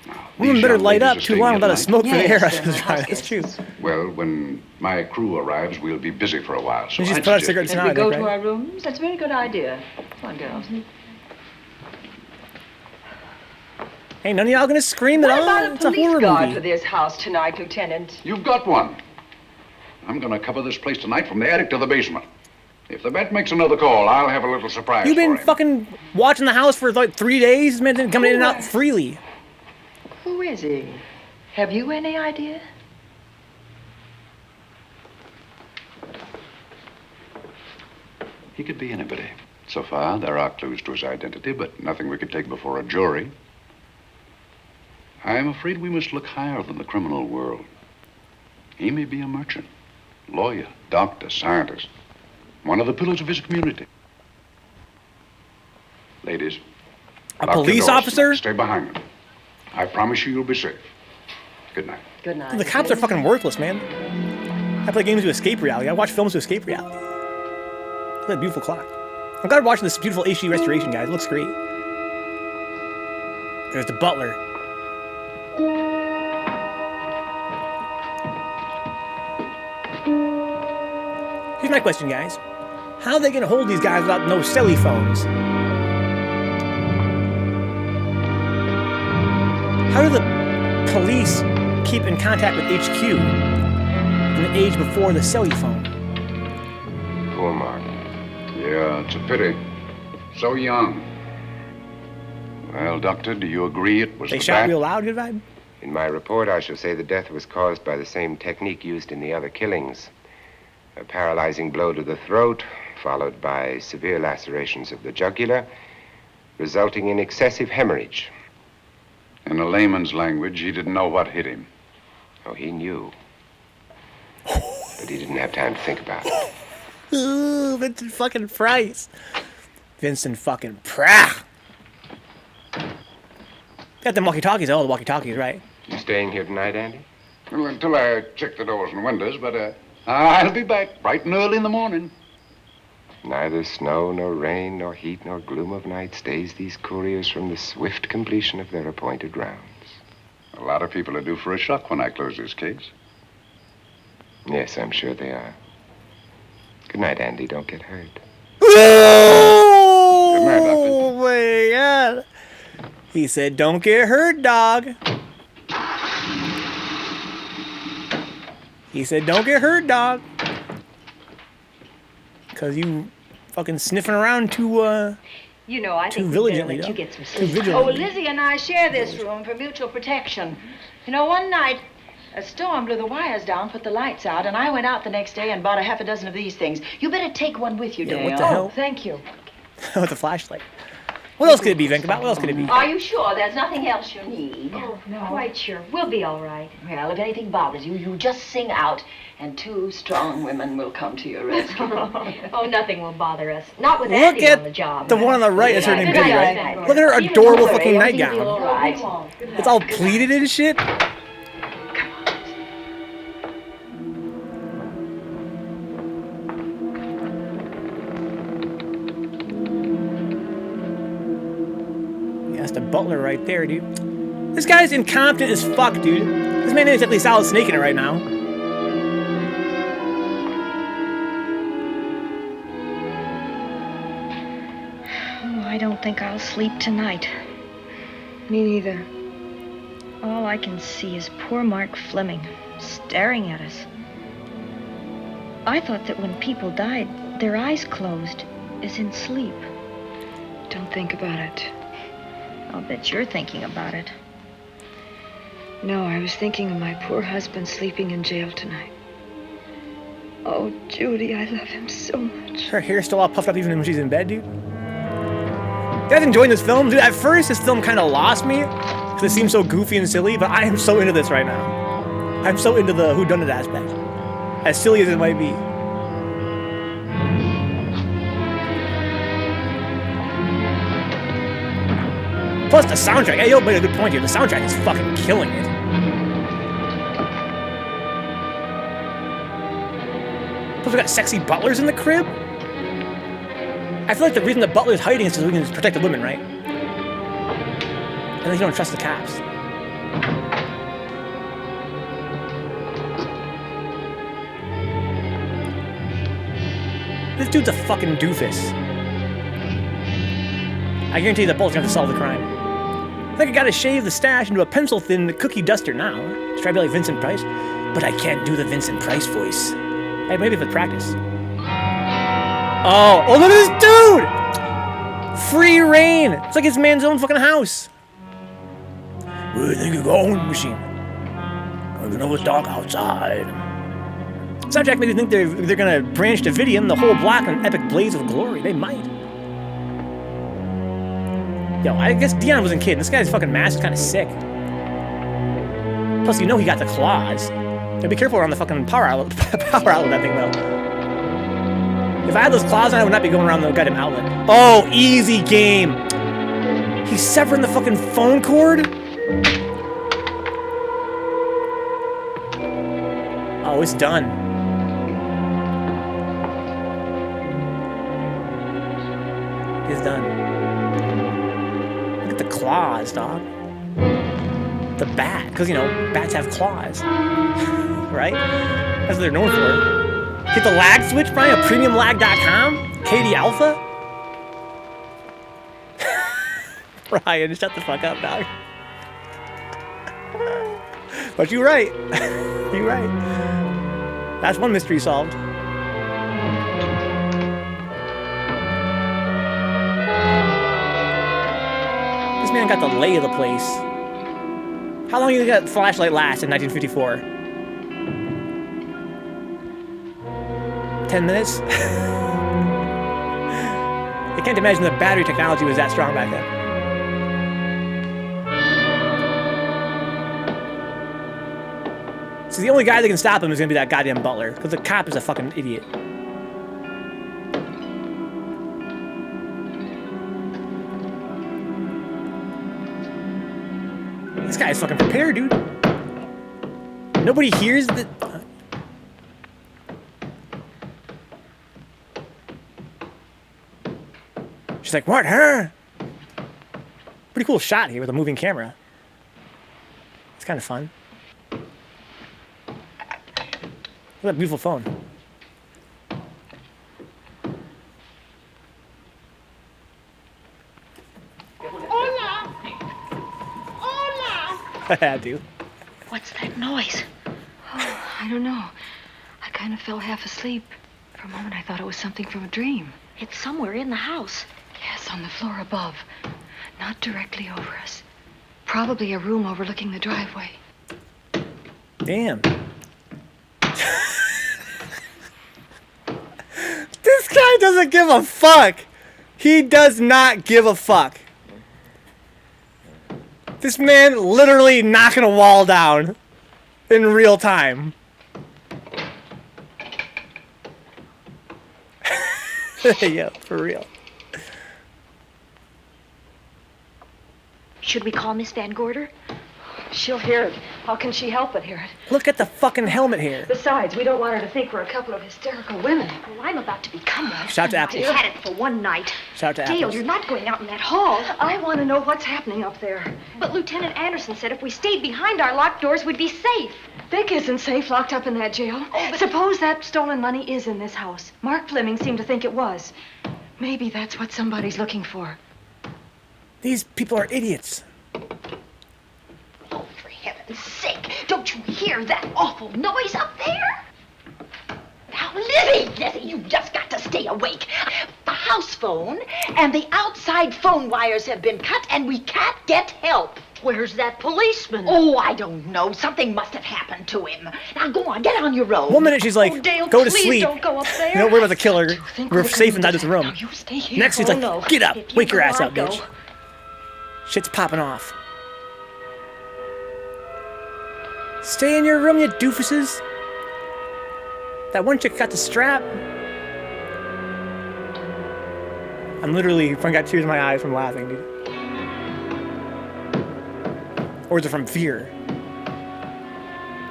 Now, Women these better young light ladies up are too staying long here without a tonight. smoke for the air. Yes, That's true. Well, when my crew arrives, we'll be busy for a while, so You just I'd put out suggest- cigarettes Should now, we I go think, to right? our rooms? That's a very good idea. Come on, girls. Hey, none of y'all gonna scream at What all? about a It's a police horror guard movie. for this house tonight, Lieutenant? You've got one. I'm going to cover this place tonight from the attic to the basement. If the bat makes another call, I'll have a little surprise You've been for him. fucking watching the house for like 3 days. This man's been coming in and out freely. Who is he? Have you any idea? He could be anybody. So far, there are clues to his identity, but nothing we could take before a jury. I am afraid we must look higher than the criminal world. He may be a merchant, lawyer, doctor, scientist, one of the pillars of his community. Ladies, a police officer? Stay behind them. I promise you'll be safe. Good night. Good night. The cops are fucking worthless, man. I play games to escape reality. I watch films to escape reality. Look at that beautiful clock. I'm glad we're watching this beautiful HD restoration, guys. It looks great. There's the butler. Here's my question, guys. How are they gonna hold these guys without no celly phones? How do the police keep in contact with HQ in the age before the celly phone? Poor Mark. Yeah, it's a pity. So young. Well, Doctor, do you agree it was They the shot bat? real loud, good vibe? In my report, I shall say the death was caused by the same technique used in the other killings. A paralyzing blow to the throat, followed by severe lacerations of the jugular, resulting in excessive hemorrhage. In a layman's language, he didn't know what hit him. Oh, he knew. But he didn't have time to think about it. Ooh, Vincent fucking Price. Vincent fucking Price. Got them walkie-talkies, all the walkie-talkies, right? You staying here tonight, Andy? Well, until I check the doors and windows, but I'll be back bright and early in the morning. Neither snow, nor rain, nor heat, nor gloom of night stays these couriers from the swift completion of their appointed rounds. A lot of people are due for a shock when I close this case. Yes, I'm sure they are. Good night, Andy. Don't get hurt. Oh, Good night, Doctor. Oh, my God. He said, don't get hurt, dog. He said, don't get hurt, dog. Because you fucking sniffing around too, You know, I too think we better vigilantly, let you though. get some Too sleep. vigilantly. Oh, Lizzie and I share this room for mutual protection. You know, one night, a storm blew the wires down, put the lights out, and I went out the next day and bought a half a dozen of these things. You better take one with you, Yeah, Dale. what the hell? Oh, thank you. With a flashlight. What else could it be, Vencabot? What else could it be? Are you sure there's nothing else you need? Oh, no. Quite sure. We'll be all right. Well, if anything bothers you, you just sing out, and 2 strong women will come to your rescue. Oh, nothing will bother us. Not with Look Andy at on the job. the one on the right is her name, Goody, right? Look at her Even adorable worry, fucking everything will be nightgown. all right. It's all pleated and shit. Yeah, that's the butler right there, dude. This guy's incompetent as fuck, dude. This man ain't exactly solid snaking it right now. Oh, I don't think I'll sleep tonight. Me neither. All I can see is poor Mark Fleming staring at us. I thought that when people died, their eyes closed, as in sleep. Don't think about it. I'll bet you're thinking about it. No, I was thinking of my poor husband sleeping in jail tonight. Oh, Judy, I love him so much. Her hair's still all puffed up even when she's in bed, dude. You guys enjoying this film? Dude, at first this film kind of lost me because it seems so goofy and silly, but I am so into this right now. I'm so into the whodunit aspect. As silly as it might be. Plus the soundtrack. Hey, yo, made a good point here. The soundtrack is fucking killing it. Plus we got sexy butlers in the crib. I feel like the reason the butler's hiding is so we can protect the women, right? And then you don't trust the cops. This dude's a fucking doofus. I guarantee you that Bolt's gonna have to solve the crime. I think I gotta shave the stash into a pencil-thin cookie duster now. To try to be like Vincent Price. But I can't do the Vincent Price voice. Hey, maybe with practice. Oh, look at this dude! Free reign! It's like his man's own fucking house. Where do you think you're going, machine? We're gonna go talk outside. Soundtrack made me think they're gonna branch Davidian, the whole block, in an epic blaze of glory. They might. Yo, I guess Dion wasn't kidding. This guy's fucking mask is kind of sick. Plus, you know he got the claws. Gotta be careful around the fucking power outlet that thing, though. If I had those claws on, I would not be going around the goddamn outlet. Oh, easy game. He's severing the fucking phone cord? Oh, it's done. It's done. Look at the claws, dog. The bat, because, you know, bats have claws. Right? That's what they're known for. Hit the lag switch, Brian, at premiumlag.com? KD Alpha? Brian, shut the fuck up, dog. But you're right. You're right. That's one mystery solved. This man got the lay of the place. How long did that flashlight last in 1954? 10 minutes? I can't imagine the battery technology was that strong back then. So the only guy that can stop him is gonna be that goddamn butler, because the cop is a fucking idiot. This guy's fucking prepared, dude. Nobody hears the... She's like, what, her? Pretty cool shot here with a moving camera. It's kind of fun. Look at that beautiful phone. Hola! Hola! I had to. What's that noise? Oh, I don't know. I kind of fell half asleep. For a moment, I thought it was something from a dream. It's somewhere in the house. Yes, on the floor above. Not directly over us. Probably a room overlooking the driveway. Damn. This guy doesn't give a fuck. He does not give a fuck. This man literally knocking a wall down in real time. Yeah, for real. Should we call Miss Van Gorder? She'll hear it. How can she help but hear it? Look at the fucking helmet here. Besides, we don't want her to think we're a couple of hysterical women. Well, I'm about to become one. Shout to Apples. I had it for one night. Shout to Dale, Apples. you're not going out in that hall. I want to know what's happening up there. But Lieutenant Anderson said if we stayed behind our locked doors, we'd be safe. Vic isn't safe locked up in that jail. Oh, but suppose that stolen money is in this house. Mark Fleming seemed to think it was. Maybe that's what somebody's looking for. These people are idiots. Oh, for heaven's sake, don't you hear that awful noise up there? Now, Lizzie, you've just got to stay awake. The house phone and the outside phone wires have been cut, and we can't get help. Where's that policeman? Oh, I don't know. Something must have happened to him. Now, go on, get on your road. 1 minute she's like, Oh, Dale, go to please sleep. don't go up there. Don't worry about the killer. We're safe inside this room. No, you stay here. Next she's like, no. get up. If you Wake your go, ass I'll up, go. bitch. Shit's popping off. Stay in your room, you doofuses. That one chick got the strap. I'm literally, I got tears in my eyes from laughing, dude. Or is it from fear?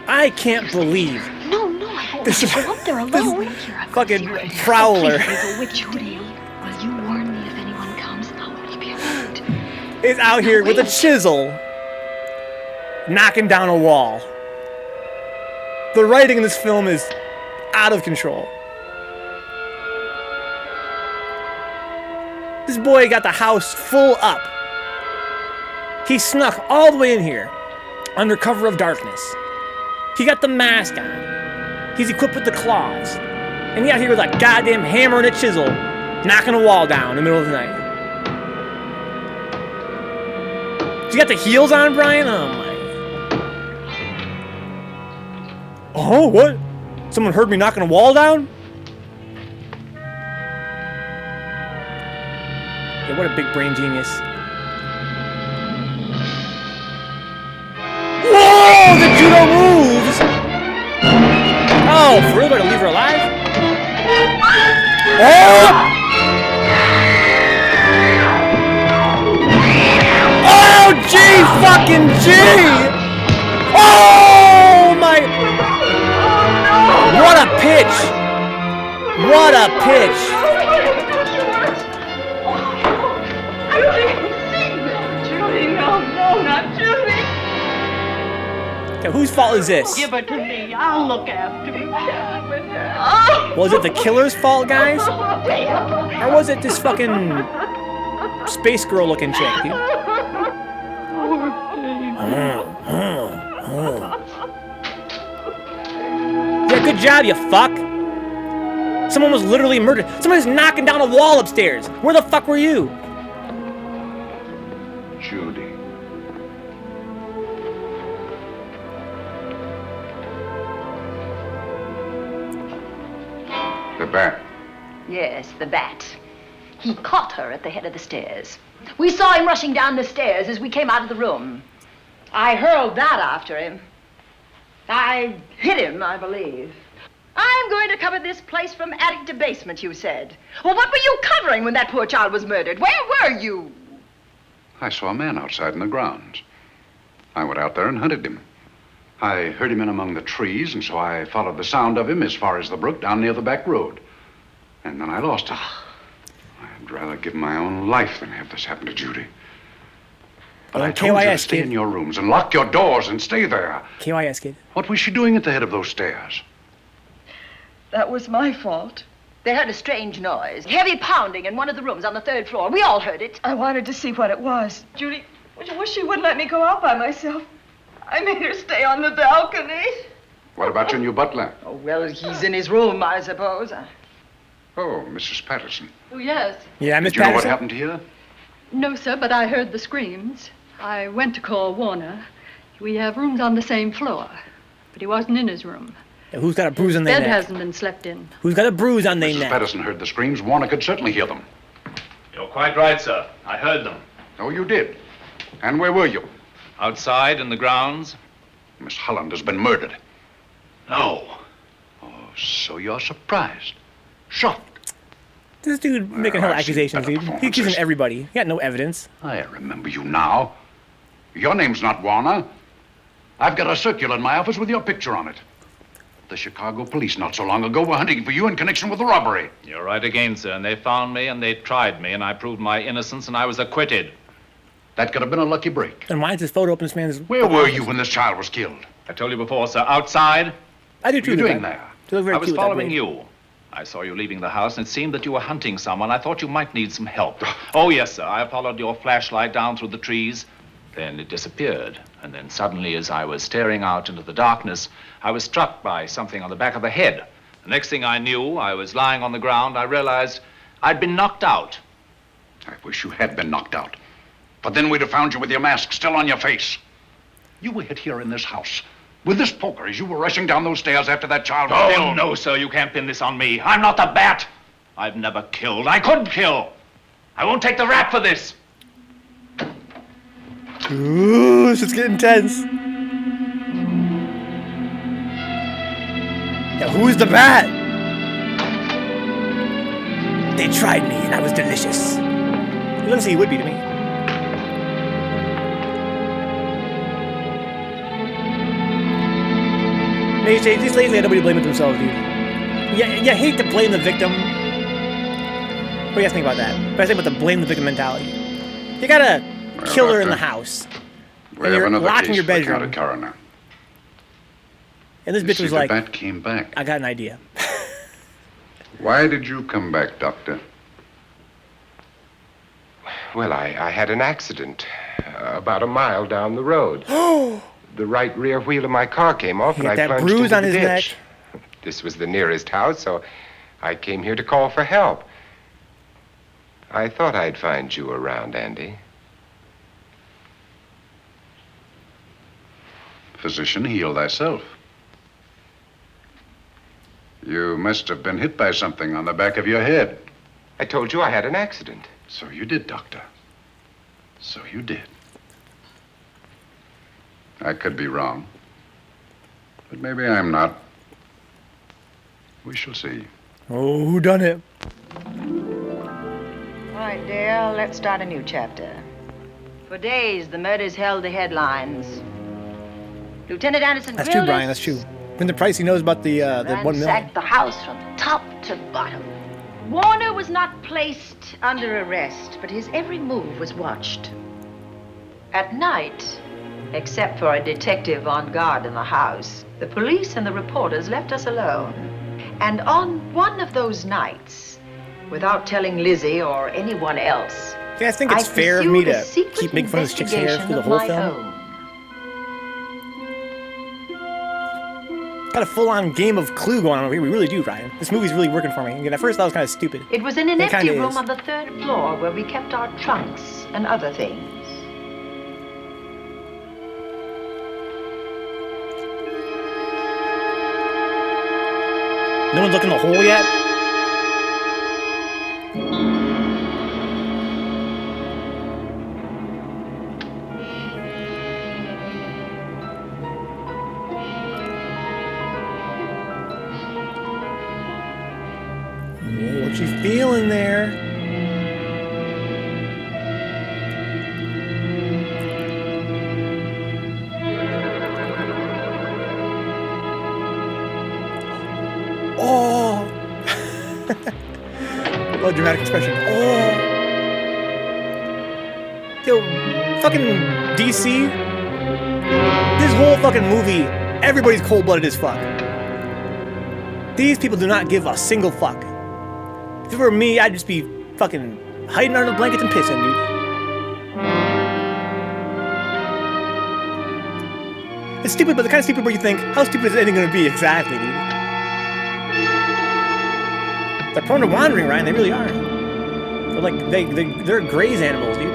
I can't believe No, I won't let you go up there alone. fucking prowler Judy, will you warn me if anyone comes? I'll only be alert. is out here with a chisel knocking down a wall. The writing in this film is out of control. This boy got the house full up. He snuck all the way in here under cover of darkness. He got the mask on. He's equipped with the claws. And he out here with a goddamn hammer and a chisel knocking a wall down in the middle of the night. You got the heels on, Brian? Oh my. Oh, what? Someone heard me knocking a wall down? Yeah, what a big brain genius. Whoa! The judo moves! Oh, for real? Gonna leave her alive? Oh! Oh, G fucking G! Oh my! What a pitch! What a pitch! Judy, no, not Judy. Okay, whose fault is this? Give her to me. I'll look after her. Was it the killer's fault, guys? Or was it this fucking space girl looking chick, dude? Yeah, good job, you fuck. Someone was literally murdered. Someone was knocking down a wall upstairs. Where the fuck were you? Judy. The bat. Yes, the bat. He caught her at the head of the stairs. We saw him rushing down the stairs as we came out of the room. I hurled that after him. I hit him, I believe. I'm going to cover this place from attic to basement, you said. Well, what were you covering when that poor child was murdered? Where were you? I saw a man outside in the grounds. I went out there and hunted him. I heard him in among the trees, and so I followed the sound of him as far as the brook down near the back road. And then I lost him. I'd rather give my own life than have this happen to Judy. But I told you to stay in your rooms and lock your doors and stay there. KYS, kid. What was she doing at the head of those stairs? That was my fault. They heard a strange noise. Heavy pounding in one of the rooms on the 3rd floor. We all heard it. I wanted to see what it was. Judy, I wish she wouldn't let me go out by myself. I made her stay on the balcony. What about your new butler? Oh, well, he's in his room, I suppose. Oh, Mrs. Patterson. Oh, yes. Yeah, Miss Did you know what Patterson? happened here? No, sir, but I heard the screams. I went to call Warner. We have rooms on the same floor, but he wasn't in his room. Yeah, who's got a bruise on their Bed neck? hasn't been slept in. Who's got a bruise on their Mrs. neck? Patterson heard the screams. Warner could certainly hear them. You're quite right, sir. I heard them. Oh, you did? And where were you? Outside in the grounds. Miss Holland has been murdered. No. Oh, so you're surprised. Shocked. This dude making hell I've seen accusations, better dude. He's performances. accusing everybody. He got no evidence. I remember you now. Your name's not Warner. I've got a circular in my office with your picture on it. The Chicago police not so long ago were hunting for you in connection with the robbery. You're right again, sir. And they found me and they tried me and I proved my innocence and I was acquitted. That could have been a lucky break. And why is this photo up in this man's... Where were you when this child was killed? I told you before, sir. Outside. I do too. What are you doing Luke. there? You look very I was cute with that following wig. you. I saw you leaving the house, and it seemed that you were hunting someone. I thought you might need some help. Oh, yes, sir. I followed your flashlight down through the trees. Then it disappeared. And then suddenly, as I was staring out into the darkness, I was struck by something on the back of the head. The next thing I knew, I was lying on the ground. I realized I'd been knocked out. I wish you had been knocked out. But then we'd have found you with your mask still on your face. You were hit here in this house with this poker as you were rushing down those stairs after that child was Oh, killed. no, sir. You can't pin this on me. I'm not the bat. I've never killed. I couldn't kill. I won't take the rap for this. Ooh, this is getting tense. Yeah, who's the bat? They tried me and I was delicious. He looks like he would be to me. These ladies got nobody to blame it themselves, dude. You hate to blame the victim. What do you guys think about that? What do you think about the blame the victim mentality? You got a killer in the house. We And have you're another locked in case your for the bedroom. county coroner. And this You bitch see, was the like, bat came back. I got an idea. Why did you come back, Doctor? Well, I had an accident about a mile down the road. The right rear wheel of my car came off, and I that plunged bruise into on the his ditch. neck. This was the nearest house, so I came here to call for help. I thought I'd find you around, Andy. Physician, heal thyself. You must have been hit by something on the back of your head. I told you I had an accident. So you did, Doctor. So you did. I could be wrong. But maybe I'm not. We shall see. Oh, who done it? All right, Dale, let's start a new chapter. For days, the murders held the headlines. Lieutenant Anderson That's true, Brian, that's true. Vincent Price, he knows about the 1 million. ransacked the house from top to bottom. Warner was not placed under arrest, but his every move was watched. At night, except for a detective on guard in the house, the police and the reporters left us alone. And on one of those nights, without telling Lizzie or anyone else, Yeah, I think it's fair of me to keep making fun of this chick's hair through the whole film. Got a full-on game of Clue going on. We really do, Ryan. This movie's really working for me. Again, at first I was kind of stupid. It was in an It empty kinda room is. on the 3rd floor where we kept our trunks and other things. No one's looked in the hole yet? Oh, what you feeling there? Oh! What a dramatic expression. Oh! Yo, fucking DC. This whole fucking movie, everybody's cold-blooded as fuck. These people do not give a single fuck. If it were me, I'd just be fucking hiding under the blankets and pissing, dude. It's stupid, but the kind of stupid where you think, how stupid is anything gonna be exactly, dude? They're prone to wandering, Ryan. They really are. They're like they're graze animals, dude.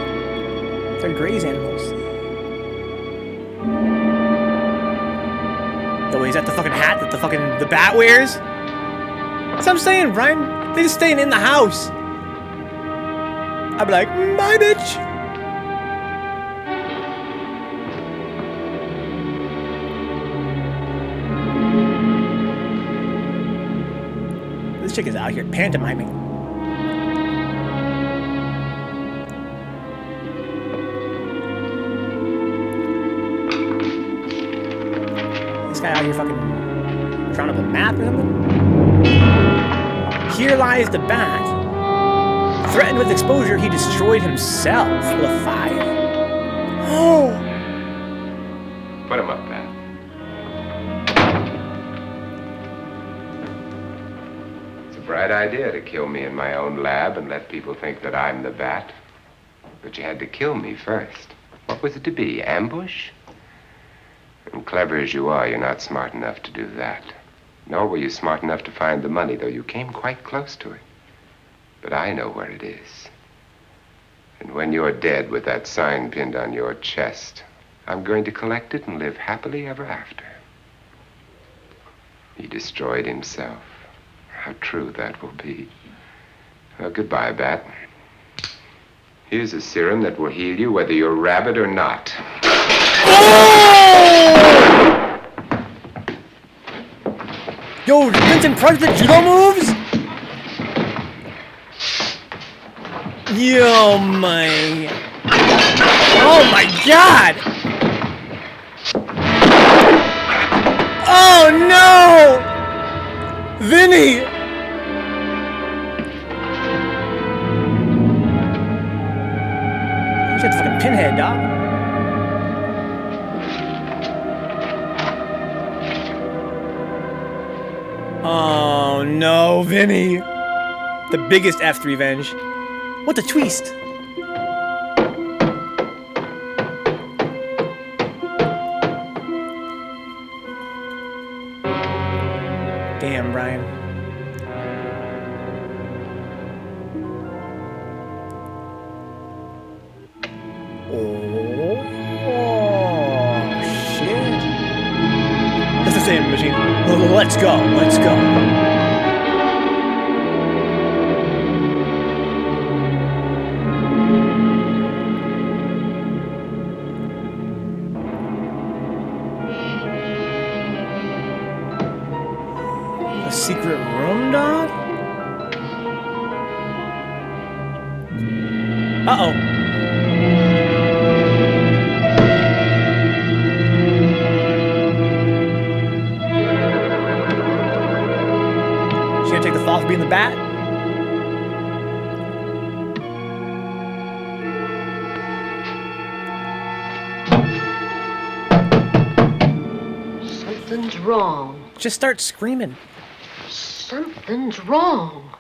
They're graze animals. Oh, is that the fucking hat that the bat wears? That's what I'm saying, Brian. They just staying in the house. I'd be like, bye, bitch. This chick is out here pantomiming. This guy out here fucking drawing up a map or something? Here lies the bat. Threatened with exposure, he destroyed himself with a fire. Oh! Put him up, Pat. It's a bright idea to kill me in my own lab and let people think that I'm the bat. But you had to kill me first. What was it to be? Ambush? And clever as you are, you're not smart enough to do that. Nor were you smart enough to find the money, though you came quite close to it. But I know where it is. And when you're dead with that sign pinned on your chest, I'm going to collect it and live happily ever after. He destroyed himself. How true that will be. Well, goodbye, Bat. Here's a serum that will heal you whether you're rabid or not. Yo, Vincent Price the judo moves? Yo, my... Oh, my God! Oh, no! Vinny! You got the fucking pinhead, dog. Oh no, Vinny. The biggest F revenge. What a twist. Damn, Brian. Oh, shit. That's the same machine. Let's go. Let's go. A secret room, dog? Uh-oh. She gonna take the fall for being the bat? Something's wrong. Just start screaming. Something's wrong.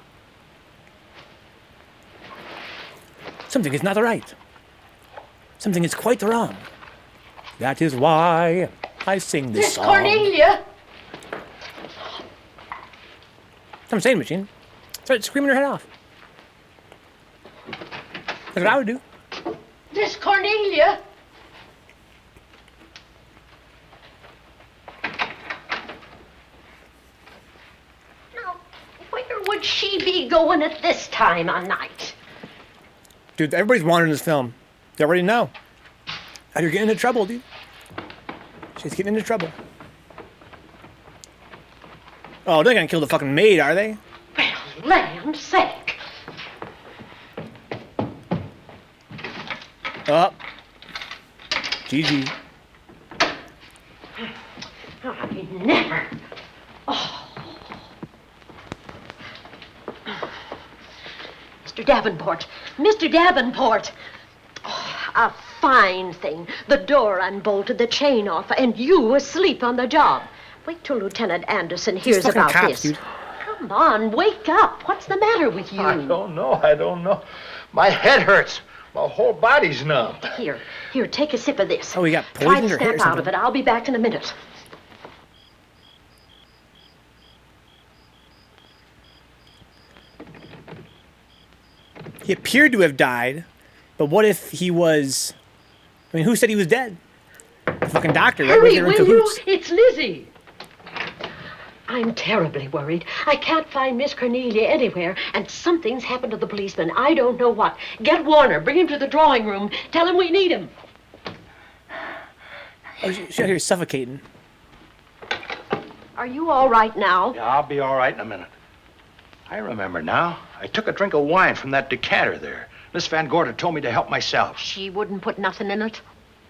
Something is not right. Something is quite wrong. That is why I sing this Miss song. Cornelia! That's what I'm saying, Machine. Start screaming her head off. That's what I would do. Miss Cornelia! Now, where would she be going at this time of night? Dude, everybody's wandering this film. They already know. And you're getting into trouble, dude. She's getting into trouble. Oh, they're gonna kill the fucking maid, are they? Well, land's sake. Oh. GG. I never. Oh. Mr. Davenport. Mr. Davenport. Oh, a fine thing. The door unbolted, the chain off, and you asleep on the job. Wait till Lieutenant Anderson hears about this. Dude. Come on, wake up. What's the matter with you? I don't know. My head hurts. My whole body's numb. Here, take a sip of this. Oh, we got Try poison to or hair or snap out something. of it. I'll be back in a minute. He appeared to have died, but what if he was... I mean, who said he was dead? The fucking doctor, right? Hurry, They were in will you? cahoots. It's Lizzie. I'm terribly worried. I can't find Miss Cornelia anywhere, and something's happened to the policeman. I don't know what. Get Warner. Bring him to the drawing room. Tell him we need him. Oh, she's out here suffocating. Are you all right now? Yeah, I'll be all right in a minute. I remember now. I took a drink of wine from that decanter there. Miss Van Gorder told me to help myself. She wouldn't put nothing in it.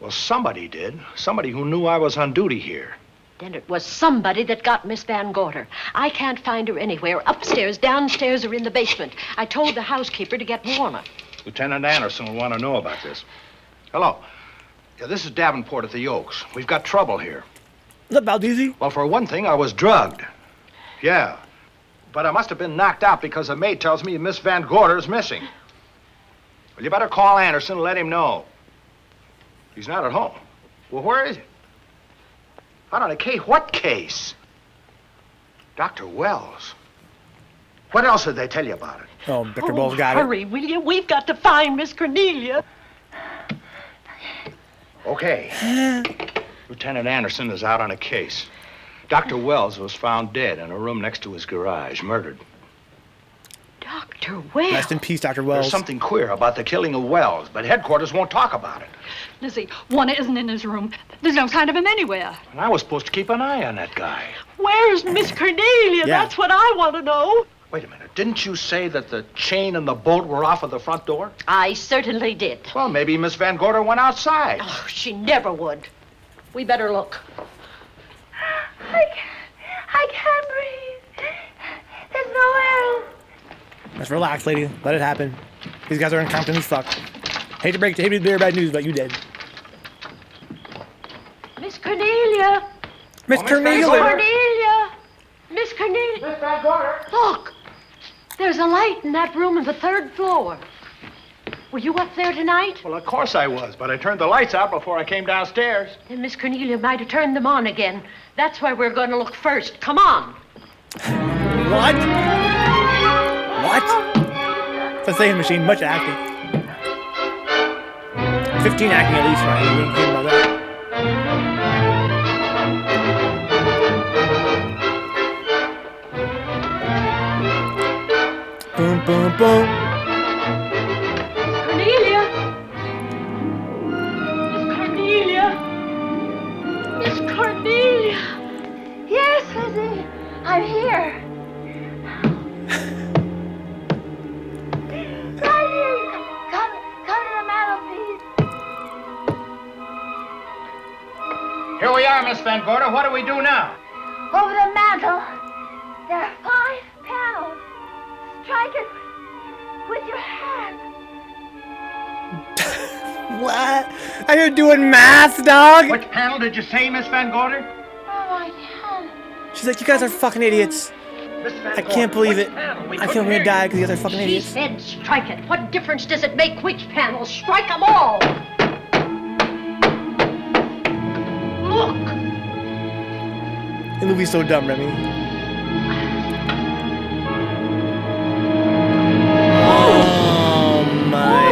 Well, somebody did. Somebody who knew I was on duty here. Then it was somebody that got Miss Van Gorder. I can't find her anywhere. Upstairs, downstairs, or in the basement. I told the housekeeper to get Warner. Lieutenant Anderson will want to know about this. Hello. Yeah, this is Davenport at the Oaks. We've got trouble here. What's up, Valdezzi? Well, for one thing, I was drugged. Yeah. But I must have been knocked out because the maid tells me Miss Van Gorder's missing. Well, you better call Anderson and let him know. He's not at home. Well, where is he? Out on a case? What case? Dr. Wells. What else did they tell you about it? Oh, Dr. Wells got Hurry, will you? We've got to find Miss Cornelia. Okay. Lieutenant Anderson is out on a case. Dr. Wells was found dead in a room next to his garage, murdered. Dr. Wells. Rest in peace, Dr. Wells. There's something queer about the killing of Wells, but headquarters won't talk about it. Lizzie, Warner isn't in his room. There's no sign of him anywhere. And I was supposed to keep an eye on that guy. Where's Miss Cornelia? Yeah. That's what I want to know. Wait a minute. Didn't you say that the chain and the bolt were off of the front door? I certainly did. Well, maybe Miss Van Gorder went outside. Oh, she never would. We better look. I can't breathe. There's no air. Let's relax, lady. Let it happen. These guys are incompetent as fuck. Hate to bear bad news, but you did. Miss Cornelia. Miss Cornelia. Cornelia. Miss Cornelia. Miss Van Gorder. Look. There's a light in that room on the 3rd floor. Were you up there tonight? Well, of course I was, but I turned the lights out before I came downstairs. Then Miss Cornelia might have turned them on again. That's why we're going to look first. Come on. What? What? It's a saying machine. Much acting. 15 acting at least, right? You ain't kidding about that. Boom, boom, boom. Cornelia. Miss Cornelia. Miss Cornelia. Yes, Lizzie. I'm here. are, Miss Van Gorder. What do we do now? Over the mantel, there are 5 panels. Strike it with your hand. What? Are you doing math, dog? Which panel did you say, Miss Van Gorder? Oh, my God. She's like, you guys are fucking idiots. I can't believe it. I feel I'm gonna die because you guys are fucking She idiots. said strike it. What difference does it make which panel? Strike them all. Look. The movie's so dumb, Remy. Oh my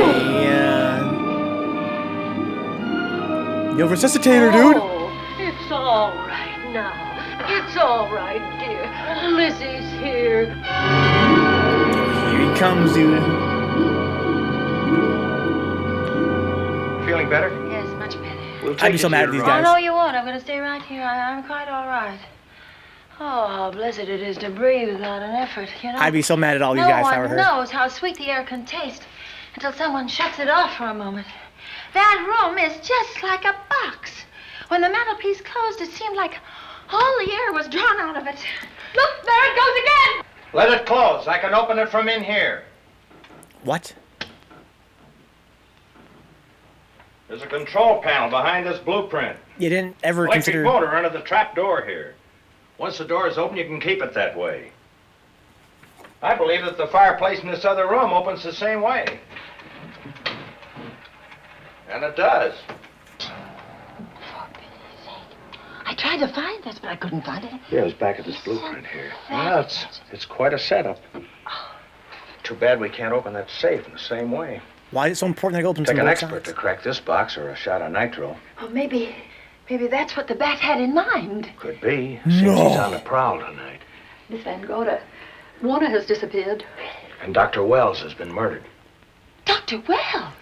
god. Yo, resuscitator, dude. Oh, it's all right now. It's all right, dear. Lizzie's here. Here he comes, dude. Feeling better? Yes, much better. I'd be so mad at these Oh, guys. no, you won't. I'm going to stay right here. I'm quite all right. Oh, how blessed it is to breathe without an effort, you know? I'd be so mad at all you No guys if I were one her. knows how sweet the air can taste until someone shuts it off for a moment. That room is just like a box. When the mantelpiece closed, it seemed like all the air was drawn out of it. Look, there it goes again! Let it close. I can open it from in here. What? There's a control panel behind this blueprint. You didn't ever Electric consider... motor under the trap door here. Once the door is open, you can keep it that way. I believe that the fireplace in this other room opens the same way. And it does. I tried to find this, but I couldn't find it. Yeah, it's back at this blueprint here. Well, it's quite a setup. Too bad we can't open that safe in the same way. Why is it so important that I open Take some an more expert sides? to crack this box or a shot of nitro. Oh, maybe that's what the bat had in mind. Could be. Seems he's on the prowl tonight. Miss Van Gorder, Warner has disappeared. And Dr. Wells has been murdered. Dr. Wells?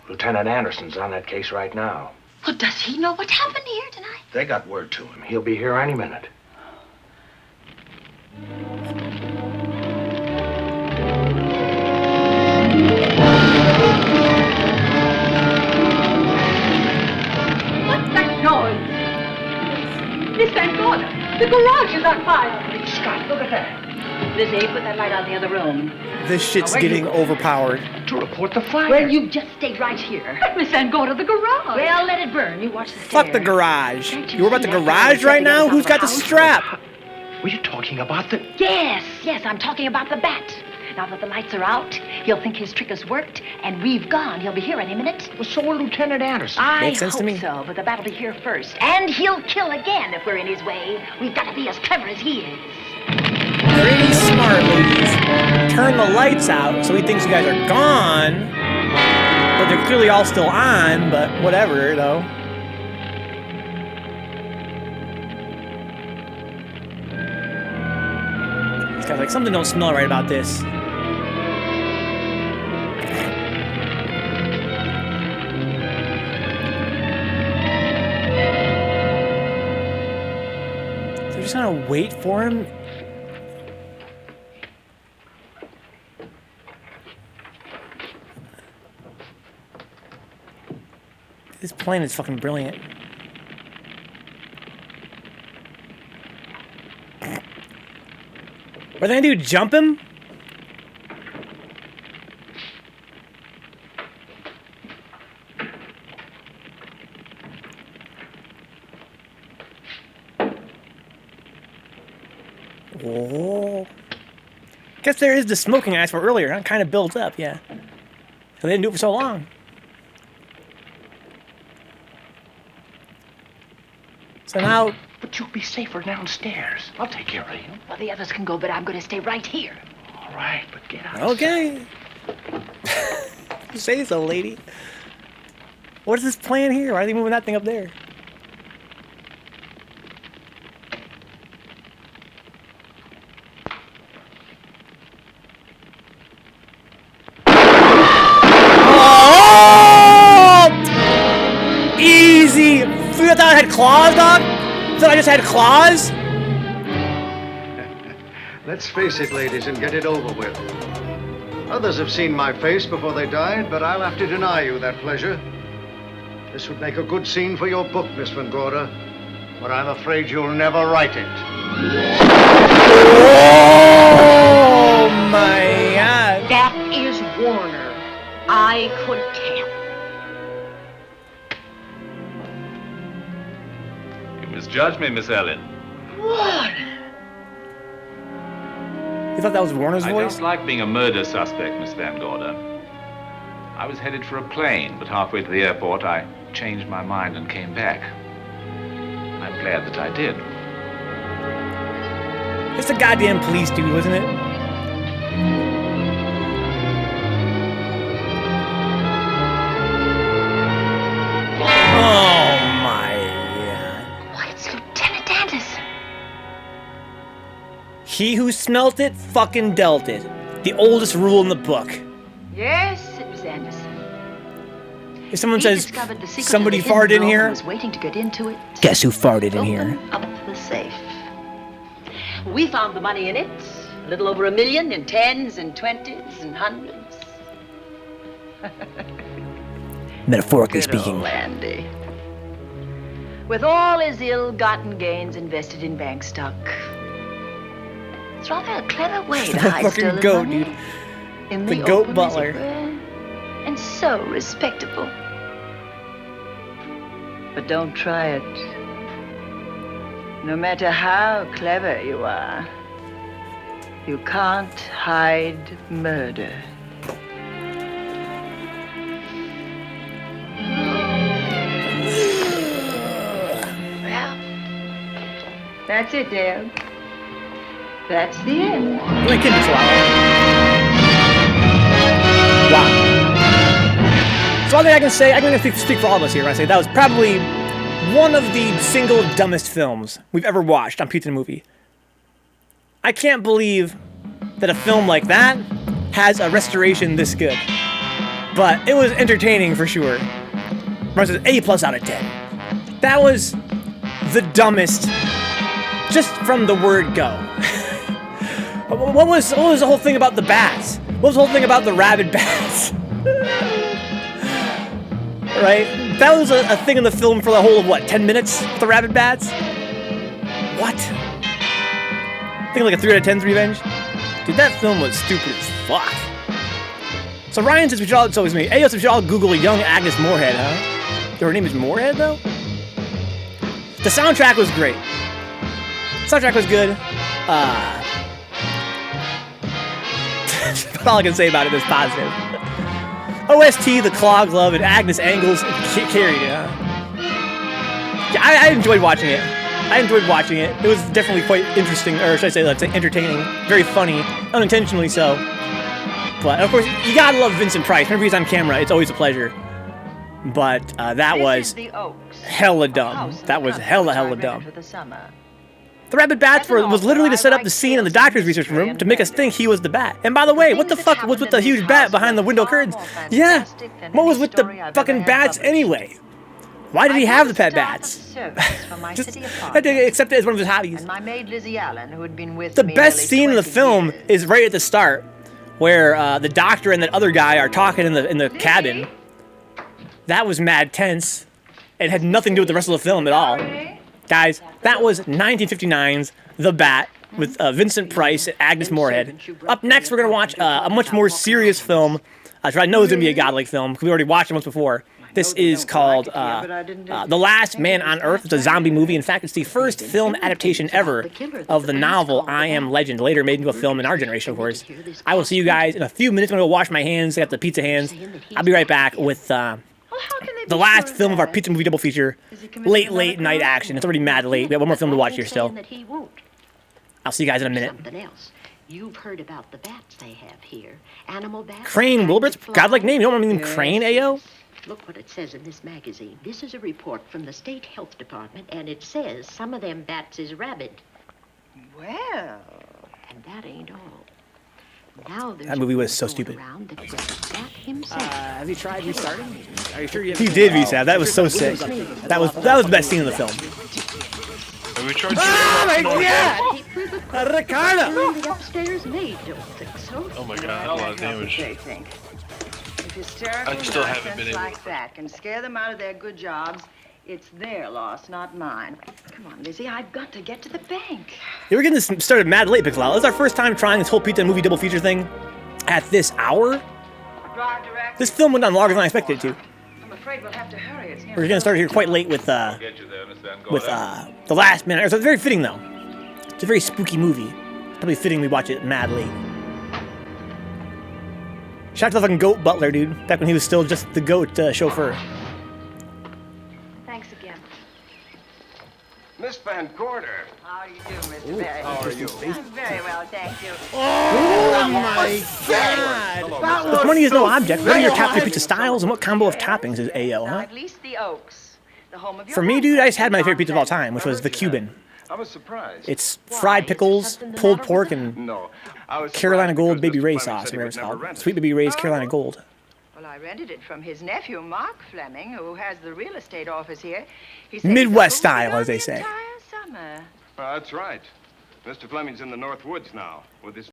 Lieutenant Anderson's on that case right now. Well, does he know what happened here tonight? They got word to him. He'll be here any minute. What's that noise? Miss Van Gorder, the garage is on fire. Scott, look at that. Lizzie, put that light out in the other room. This shit's getting overpowered. To report the fire. Well, you just stay right here. But Miss Van Gorder, the garage. Well, let it burn. You watch the Fuck the stairs. garage. Can't you You were about see the that garage fire right now? setting Who's up got the the house? strap? Were you talking about the... Yes, I'm talking about the bat. Now that the lights are out, he'll think his trick has worked, and we've gone. He'll be here any minute. Well, so will Lieutenant Anderson. I Makes sense to hope me. so, but the bat'll be here first. And he'll kill again if we're in his way. We've got to be as clever as he is. Pretty smart, ladies. Turn the lights out so he thinks you guys are gone. But they're clearly all still on, but whatever, though. This guy's like, something don't smell right about this. They're just gonna wait for him. This plane is fucking brilliant. What are they gonna do? Jump him? Oh. Guess there is the smoking I asked for earlier. That kind of builds up, yeah. So they didn't do it for so long. So now... But you'll be safer downstairs. I'll take care of you. Well, the others can go, but I'm going to stay right here. All right, but get out. Okay. You say so, lady. What is this plan here? Why are they moving that thing up there? Oh! Easy. You thought I had claws, dog? You thought I just had claws? Let's face it, ladies, and get it over with. Others have seen my face before they died, but I'll have to deny you that pleasure. This would make a good scene for your book, Miss Van Gorder. but I'm afraid you'll never write it. Oh my God! That is Warner. I could tell. You misjudged me, Miss Ellen. Warner! You thought that was Warner's I voice? don't like being a murder suspect, Miss Van Gorder. I was headed for a plane, but halfway to the airport, I changed my mind and came back. I'm glad that I did. It's the goddamn police dude, wasn't it? Oh my God. Why, it's Lieutenant Anderson. He who smelt it fucking dealt it. The oldest rule in the book. Yes, it was Anderson. If someone He says discovered the secret somebody of the hidden farted in room here, and was waiting to get into it. guess who farted in here? Up the safe. We found the money in it. A little over $1 million in tens and twenties and hundreds. Metaphorically Good speaking. old Andy. With all his ill-gotten gains invested in bank stock. It's rather a clever way to hide Fucking stolen goat, money. dude. In The the goat open, butler. as it were, and so respectable. But don't try it. No matter how clever you are, you can't hide murder. Well, that's it, Dale. That's the end. Wow. So one thing I can say, I'm going to speak for all of us here when I say that was probably one of the single dumbest films we've ever watched on Pizza and Movie. I can't believe that a film like that has a restoration this good. But it was entertaining for sure. Versus A+ out of 10. That was the dumbest, just from the word go. What was the whole thing about the bats? What was the whole thing about the rabid bats? Right? That was a thing in the film for the whole of what, 10 minutes? The rabid bats? What? I think like a 3 out of 10's Revenge? Dude, that film was stupid as fuck. So Ryan says we should all, it's always me. Ayo says we should all Google young Agnes Moorehead, huh? Her name is Moorehead, though? The soundtrack was great. The soundtrack was good. All I can say about it is positive. OST, The Clog Love, and Agnes Angles carried it, huh? Yeah, I enjoyed watching it. It was definitely quite interesting, or should I say, let's say entertaining. Very funny, unintentionally so. But, of course, you gotta love Vincent Price. Whenever he's on camera, it's always a pleasure. But that was hella dumb. That was hella dumb. The Rabid Bats was literally to set up the scene in the doctor's research room to make us think he was the bat. And by the way, what the fuck was with the huge bat behind the window curtains? Yeah, what was with the fucking bats anyway? Why did he have the pet bats? Just had to accept it as one of his hobbies. And my maid Lizzie Allen, who had been with The me best nearly scene in the 20 film years. is right at the start, where the doctor and that other guy are talking in the cabin. That was mad tense. It had nothing to do with the rest of the film at all. Guys, that was 1959's The Bat with Vincent Price and Agnes Moorehead. Up next, we're going to watch a much more serious film. I know it's going to be a godlike film, because we already watched it once before. This is called The Last Man on Earth. It's a zombie movie. In fact, it's the first film adaptation ever of the novel I Am Legend, later made into a film in our generation, of course. I will see you guys in a few minutes. I'm going to go wash my hands. I got the pizza hands. I'll be right back with the last film of our Pizza Movie double feature. Late night action. It's already mad late. We have one more film to watch here still. I'll see you guys in a minute. Something else. You've heard about the bats they have here. Animal bats. Crane Wilbert's godlike name. You don't want me to name Crane, Ayo? Look what it says in this magazine. This is a report from the State Health Department, and it says some of them bats is rabid. Well. And that ain't all. Now That movie was so stupid. Have you tried restarting? Are you sure you have? He did reset. That was so sick. That was the best scene in the film. Have we tried? Oh my God! Ricardo! The upstairs maid don't think so. Oh my God, that's a lot of damage. If hysterical I still haven't been nonsense able like that can scare them out of their good jobs, It's their loss, not mine. Come on, Lizzie, I've got to get to the bank. Yeah, we're getting this started mad late, Pixel. This is our first time trying this whole pizza and movie double feature thing at this hour. This film went on longer than I expected it to. I'm afraid we'll have to hurry. It's We're gonna start here quite late with the last minute. So it's very fitting though. It's a very spooky movie. Probably fitting we watch it mad late. Shout out to the fucking goat butler, dude. Back when he was still just the goat chauffeur. Thanks again. Miss Van Gorder. How do you do, Mr. Barry? How are you? I'm very well, thank you. Oh my God! If money is no object, what are your top 3 pizza styles and what combo of toppings is AO, huh? I've leased the Oaks, the home of your For me, dude, I just had my favorite pizza of all time, which was the Cuban. I was surprised. It's fried pickles, pulled pork, and Carolina Gold Baby Ray sauce, whatever it's called. Sweet Baby Ray's Carolina Gold. Well, I rented it from his nephew, Mark Fleming, who has the real estate office here. He said Midwest style, as they say. summer. That's right. Mr. Fleming's in the North Woods now with his